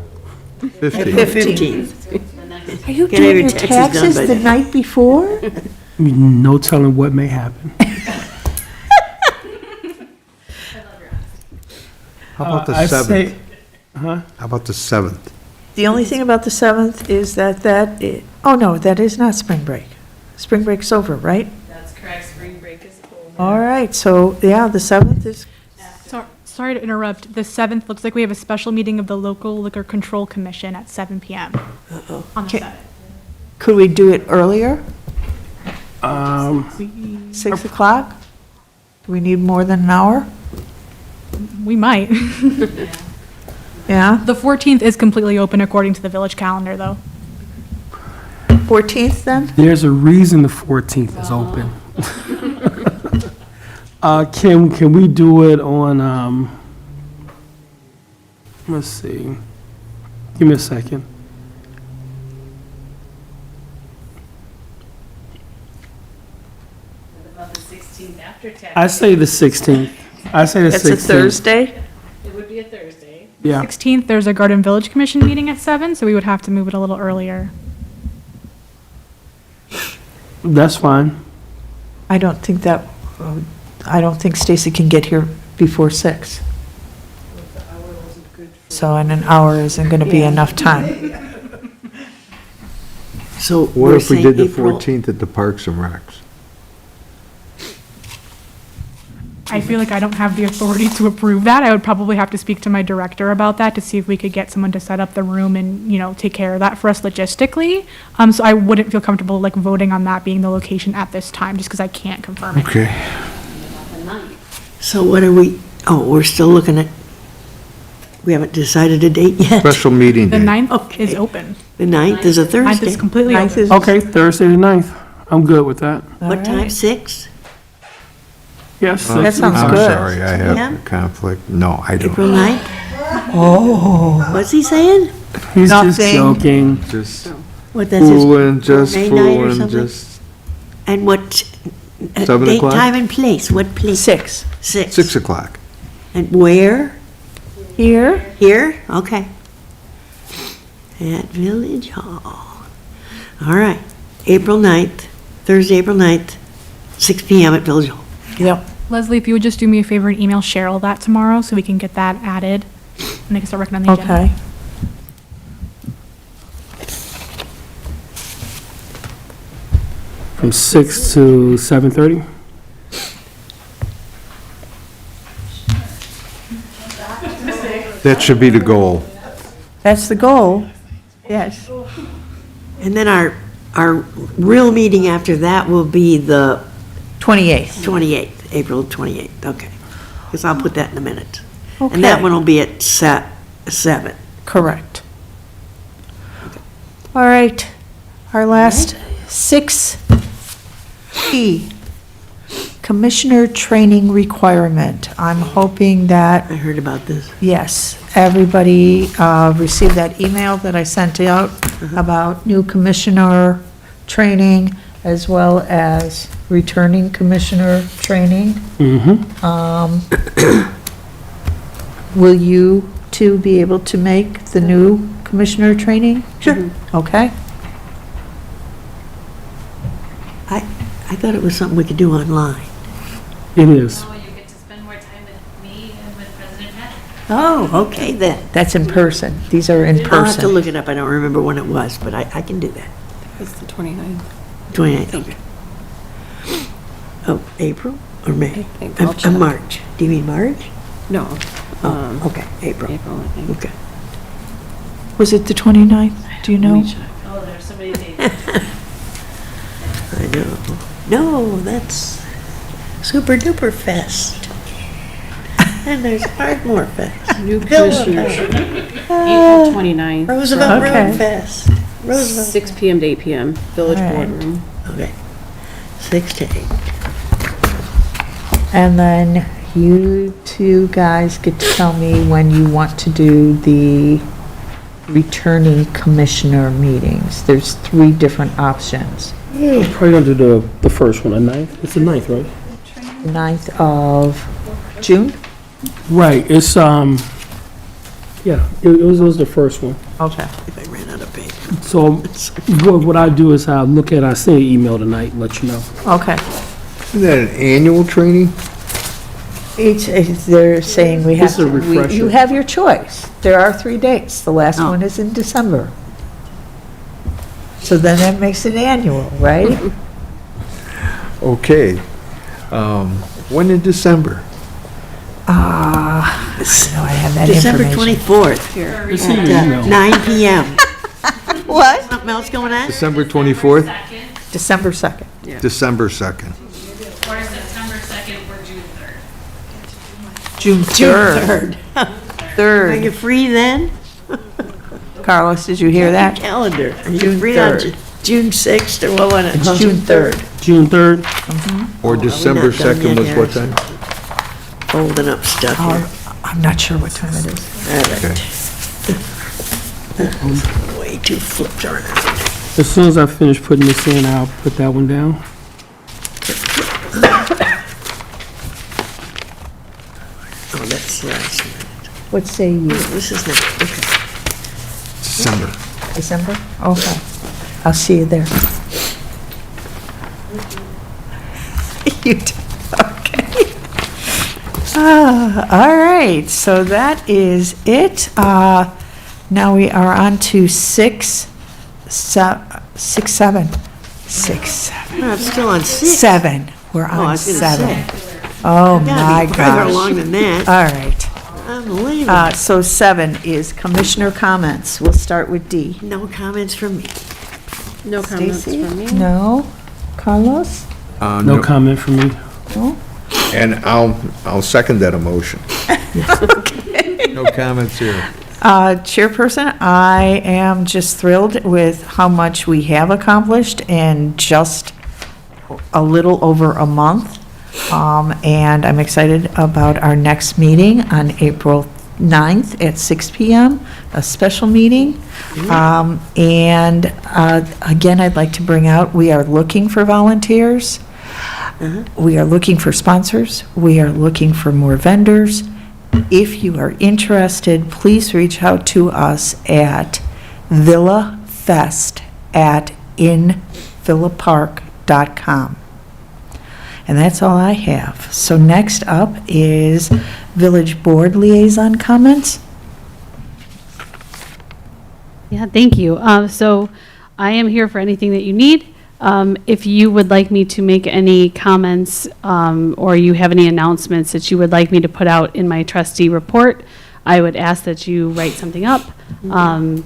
[SPEAKER 2] 50.
[SPEAKER 3] 15th.
[SPEAKER 1] Are you
[SPEAKER 3] Get all
[SPEAKER 1] doing
[SPEAKER 3] your
[SPEAKER 1] your
[SPEAKER 3] taxes done
[SPEAKER 1] taxes
[SPEAKER 3] by
[SPEAKER 1] the
[SPEAKER 3] then.
[SPEAKER 1] night before?
[SPEAKER 8] No telling what may happen.
[SPEAKER 2] How about the
[SPEAKER 8] I'd say-
[SPEAKER 2] 7th? How about the 7th?
[SPEAKER 1] The only thing about the 7th is that oh no, that is not spring break. Spring break's over, right?
[SPEAKER 4] That's correct, spring break is over.
[SPEAKER 1] All right, so, yeah, the 7th is,
[SPEAKER 6] Sorry to interrupt. The 7th looks like we have a special meeting of the Local Liquor Control Commission at 7 PM. On the
[SPEAKER 1] Okay.
[SPEAKER 6] 7th.
[SPEAKER 1] could we do it earlier? 6
[SPEAKER 6] We-
[SPEAKER 1] o'clock? Do we need more than an hour?
[SPEAKER 6] We might.
[SPEAKER 1] Yeah,
[SPEAKER 6] The 14th is completely open according to the village calendar, though.
[SPEAKER 1] 14th then?
[SPEAKER 8] There's a reason the 14th is open. Can we do it on, let's see. Give me a second.
[SPEAKER 4] About the 16th after tax.
[SPEAKER 8] I say the 16th. I say the 16th.
[SPEAKER 1] It's a Thursday?
[SPEAKER 4] It would be a Thursday.
[SPEAKER 8] Yeah.
[SPEAKER 6] 16th, there's a Garden Village Commission meeting at 7, so we would have to move it a little earlier.
[SPEAKER 8] That's fine.
[SPEAKER 1] I don't think Stacy can get here before 6. So, and an hour isn't going to be enough time.
[SPEAKER 3] So
[SPEAKER 2] What
[SPEAKER 3] we're
[SPEAKER 2] if we
[SPEAKER 3] saying
[SPEAKER 2] did the
[SPEAKER 3] April.
[SPEAKER 2] 14th at the Parks and Recs?
[SPEAKER 6] I feel like I don't have the authority to approve that. I would probably have to speak to my director about that to see if we could get someone to set up the room and, take care of that for us logistically. So I wouldn't feel comfortable like voting on that being the location at this time, just because I can't confirm it.
[SPEAKER 2] Okay.
[SPEAKER 3] So what are we, we're still looking at, we haven't decided a date yet?
[SPEAKER 2] Special meeting
[SPEAKER 6] The
[SPEAKER 2] day.
[SPEAKER 6] 9th is open.
[SPEAKER 3] The 9th is a
[SPEAKER 6] 9th
[SPEAKER 3] Thursday.
[SPEAKER 6] is completely
[SPEAKER 1] Ninth
[SPEAKER 6] open.
[SPEAKER 1] is-
[SPEAKER 8] Okay, Thursday the 9th. I'm good with that.
[SPEAKER 3] What time, 6?
[SPEAKER 8] Yes.
[SPEAKER 1] That sounds
[SPEAKER 2] I'm
[SPEAKER 1] good.
[SPEAKER 2] sorry, I have
[SPEAKER 3] Yeah.
[SPEAKER 2] a conflict. No, I
[SPEAKER 3] April
[SPEAKER 2] don't.
[SPEAKER 3] 9th? Oh. What's he saying?
[SPEAKER 8] He's just
[SPEAKER 1] Nothing.
[SPEAKER 8] joking.
[SPEAKER 2] Just
[SPEAKER 3] What, that's his
[SPEAKER 2] fooling, just
[SPEAKER 3] gourmet night or
[SPEAKER 2] fooling,
[SPEAKER 3] something?
[SPEAKER 2] just
[SPEAKER 3] And what,
[SPEAKER 2] 7
[SPEAKER 3] date,
[SPEAKER 2] o'clock?
[SPEAKER 3] time and place, what place?
[SPEAKER 1] 6.
[SPEAKER 3] 6.
[SPEAKER 2] 6 o'clock.
[SPEAKER 3] And where?
[SPEAKER 1] Here,
[SPEAKER 3] Here? Okay. At Village Hall. All right. April 9th, Thursday, April 9th, 6 PM at Village Hall.
[SPEAKER 1] yep.
[SPEAKER 6] Leslie, if you would just do me a favor and email Cheryl that tomorrow so we can get that added and they can start working on the agenda.
[SPEAKER 1] Okay.
[SPEAKER 8] From 6 to 7:30?
[SPEAKER 2] That should be the goal.
[SPEAKER 1] That's the goal. Yes.
[SPEAKER 3] And then our real meeting after that will be the
[SPEAKER 1] 28th.
[SPEAKER 3] 28th, April 28th, okay. Because I'll put that in a minute. And that
[SPEAKER 1] Okay.
[SPEAKER 3] one will be at 7.
[SPEAKER 1] Correct. All right, our last 6E, Commissioner Training Requirement. I'm hoping that,
[SPEAKER 3] I heard about this.
[SPEAKER 1] yes, everybody received that email that I sent out about new commissioner training as well as returning commissioner training.
[SPEAKER 8] Mm-hmm.
[SPEAKER 1] Will you two be able to make the new commissioner training?
[SPEAKER 3] Sure.
[SPEAKER 1] Okay.
[SPEAKER 3] I thought it was something we could do online.
[SPEAKER 8] It is.
[SPEAKER 4] Oh, you get to spend more time with me and with President Pat.
[SPEAKER 3] Oh, okay then.
[SPEAKER 1] That's in person. These are in
[SPEAKER 3] I'll have to
[SPEAKER 1] person.
[SPEAKER 3] look it up, I don't remember when it was, but I can do that.
[SPEAKER 5] It's the 29th.
[SPEAKER 3] 28th, okay. Oh, April or May?
[SPEAKER 5] think I'll check.
[SPEAKER 3] March. Do you mean March?
[SPEAKER 5] No,
[SPEAKER 3] Oh, okay, April.
[SPEAKER 5] April, I think.
[SPEAKER 3] Okay.
[SPEAKER 1] Was it the 29th? Do you know?
[SPEAKER 4] Oh, there's so many days.
[SPEAKER 3] I know. No, that's Super Duper Fest. And there's Ardmore Fest.
[SPEAKER 5] New
[SPEAKER 3] Villa
[SPEAKER 5] commissioners,
[SPEAKER 3] Fest.
[SPEAKER 5] April 29th.
[SPEAKER 3] Roosevelt
[SPEAKER 1] Okay.
[SPEAKER 3] Road Fest. Roosevelt.
[SPEAKER 5] 6 PM to 8 PM, Village
[SPEAKER 1] All right.
[SPEAKER 5] Boardroom.
[SPEAKER 3] Okay. 6 to 8.
[SPEAKER 1] And then you two guys get to tell me when you want to do the returning commissioner meetings. There's 3 different options.
[SPEAKER 8] Probably gonna do the first one, the 9th. It's the 9th, right?
[SPEAKER 1] 9th of June?
[SPEAKER 8] Right, it's, yeah, it was the first one.
[SPEAKER 1] Okay.
[SPEAKER 3] If I ran out of paper.
[SPEAKER 8] So what I do is I look at, I send an email tonight and let you know.
[SPEAKER 1] Okay.
[SPEAKER 2] Isn't that an annual training?
[SPEAKER 1] They're saying we have
[SPEAKER 8] This is a
[SPEAKER 1] to,
[SPEAKER 8] refresher.
[SPEAKER 1] you have your choice. There are 3 dates. The last one is in December. So then that makes it annual, right?
[SPEAKER 2] Okay. When in December?
[SPEAKER 1] No, I have that
[SPEAKER 3] December
[SPEAKER 1] information.
[SPEAKER 3] 24th
[SPEAKER 8] It's in your
[SPEAKER 3] at
[SPEAKER 8] email.
[SPEAKER 3] 9 PM.
[SPEAKER 1] What?
[SPEAKER 3] Something else going on?
[SPEAKER 2] December 24th?
[SPEAKER 1] December 2nd.
[SPEAKER 2] December 2nd.
[SPEAKER 4] Or September 2nd or June 3rd.
[SPEAKER 1] June 3rd.
[SPEAKER 3] 3rd. Are you free then?
[SPEAKER 1] Carlos, did you hear that?
[SPEAKER 3] Calendar. Are you
[SPEAKER 1] June
[SPEAKER 3] free on
[SPEAKER 1] 3rd.
[SPEAKER 3] June 6th or what?
[SPEAKER 1] It's June 3rd.
[SPEAKER 8] June 3rd?
[SPEAKER 2] Or December
[SPEAKER 3] not done
[SPEAKER 2] 2nd
[SPEAKER 3] yet
[SPEAKER 2] was what
[SPEAKER 3] here.
[SPEAKER 2] time?
[SPEAKER 3] Folding up stuff here.
[SPEAKER 1] I'm not sure what time it is.
[SPEAKER 3] All right. Way too flipped around.
[SPEAKER 8] As soon as I finish putting this in, I'll put that one down.
[SPEAKER 3] Oh, that's last minute.
[SPEAKER 1] What say you?
[SPEAKER 3] This is not, okay.
[SPEAKER 2] December.
[SPEAKER 1] December? Okay. I'll see you there. You do, okay. All right, so that is it. Now we are on to 6, 6, 7. 6, 7.
[SPEAKER 3] I'm still on 6.
[SPEAKER 1] 7. We're
[SPEAKER 3] Oh, I
[SPEAKER 1] on
[SPEAKER 3] was gonna
[SPEAKER 1] 7.
[SPEAKER 3] say.
[SPEAKER 1] Oh,
[SPEAKER 3] Gotta
[SPEAKER 1] my
[SPEAKER 3] be further along
[SPEAKER 1] gosh.
[SPEAKER 3] than that.
[SPEAKER 1] All right.
[SPEAKER 3] Unbelievable.
[SPEAKER 1] So 7 is commissioner comments. We'll start with D.
[SPEAKER 3] No comments from me.
[SPEAKER 5] No comments
[SPEAKER 1] Stacy?
[SPEAKER 5] from me.
[SPEAKER 1] No. Carlos?
[SPEAKER 8] No comment from me.
[SPEAKER 2] And I'll second that emotion. No comments here.
[SPEAKER 1] Chairperson, I am just thrilled with how much we have accomplished in just a little over a month. And I'm excited about our next meeting on April 9th at 6 PM, a special meeting. And again, I'd like to bring out, we are looking for volunteers. We are looking for sponsors. We are looking for more vendors. If you are interested, please reach out to us at villafest@invillapark.com. And that's all I have. So next up is Village Board Liaison comments.
[SPEAKER 4] Yeah, thank you. So I am here for anything that you need. If you would like me to make any comments, or you have any announcements that you would like me to put out in my trustee report, I would ask that you write something up, and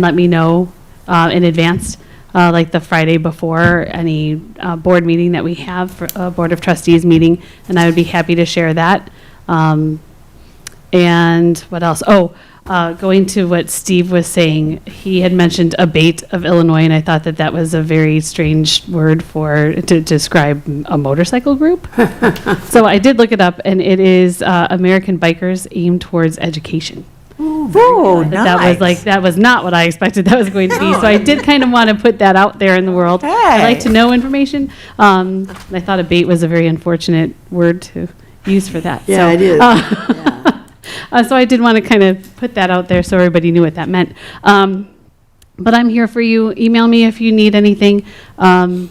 [SPEAKER 4] let me know, in advance, like the Friday before any, board meeting that we have, for a Board of Trustees meeting, and I would be happy to share that. And what else? Going to what Steve was saying, he had mentioned abate of Illinois, and I thought that that was a very strange word to describe a motorcycle group. So I did look it up, and it is American Bikers Aimed Towards Education.
[SPEAKER 1] Oh,
[SPEAKER 4] That was not what I expected that was going to be. So I did kind of want to put that out there in the world. I like to know information. I thought abate was a very unfortunate word to use for that.
[SPEAKER 3] Yeah,
[SPEAKER 4] So,
[SPEAKER 3] it is.
[SPEAKER 4] So I did want to kind of put that out there so everybody knew what that meant. But I'm here for you. Email me if you need anything, and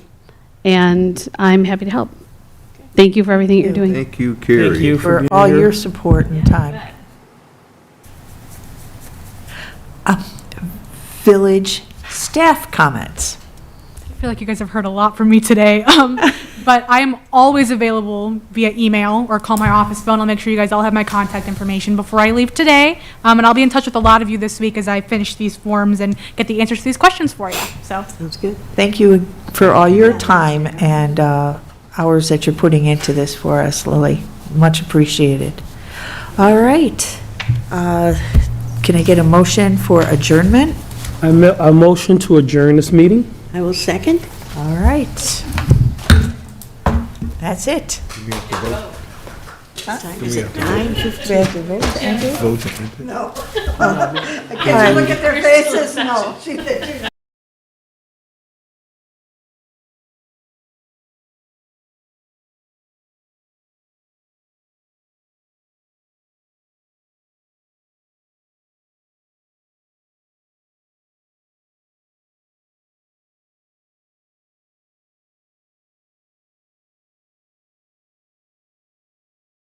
[SPEAKER 4] I'm happy to help. Thank you for everything you're doing.
[SPEAKER 2] Thank you, Carrie.
[SPEAKER 8] Thank you
[SPEAKER 1] For
[SPEAKER 8] being
[SPEAKER 1] all
[SPEAKER 8] here.
[SPEAKER 1] your support and time. Village staff comments.
[SPEAKER 6] I feel like you guys have heard a lot from me today, but I am always available via email or call my office phone. I'll make sure you guys all have my contact information before I leave today, and I'll be in touch with a lot of you this week as I finish these forms and get the answers to these questions for you. So,
[SPEAKER 3] Sounds good.
[SPEAKER 1] Thank you for all your time and hours that you're putting into this for us, Lily. Much appreciated. All right. Can I get a motion for adjournment?
[SPEAKER 8] I motion to adjourn this meeting.
[SPEAKER 3] I will second.
[SPEAKER 1] All right. That's it.
[SPEAKER 3] Is it 9:15?
[SPEAKER 1] We have to vote to end it?
[SPEAKER 2] Vote to end it?
[SPEAKER 7] No. I can't look at their faces, no. She did.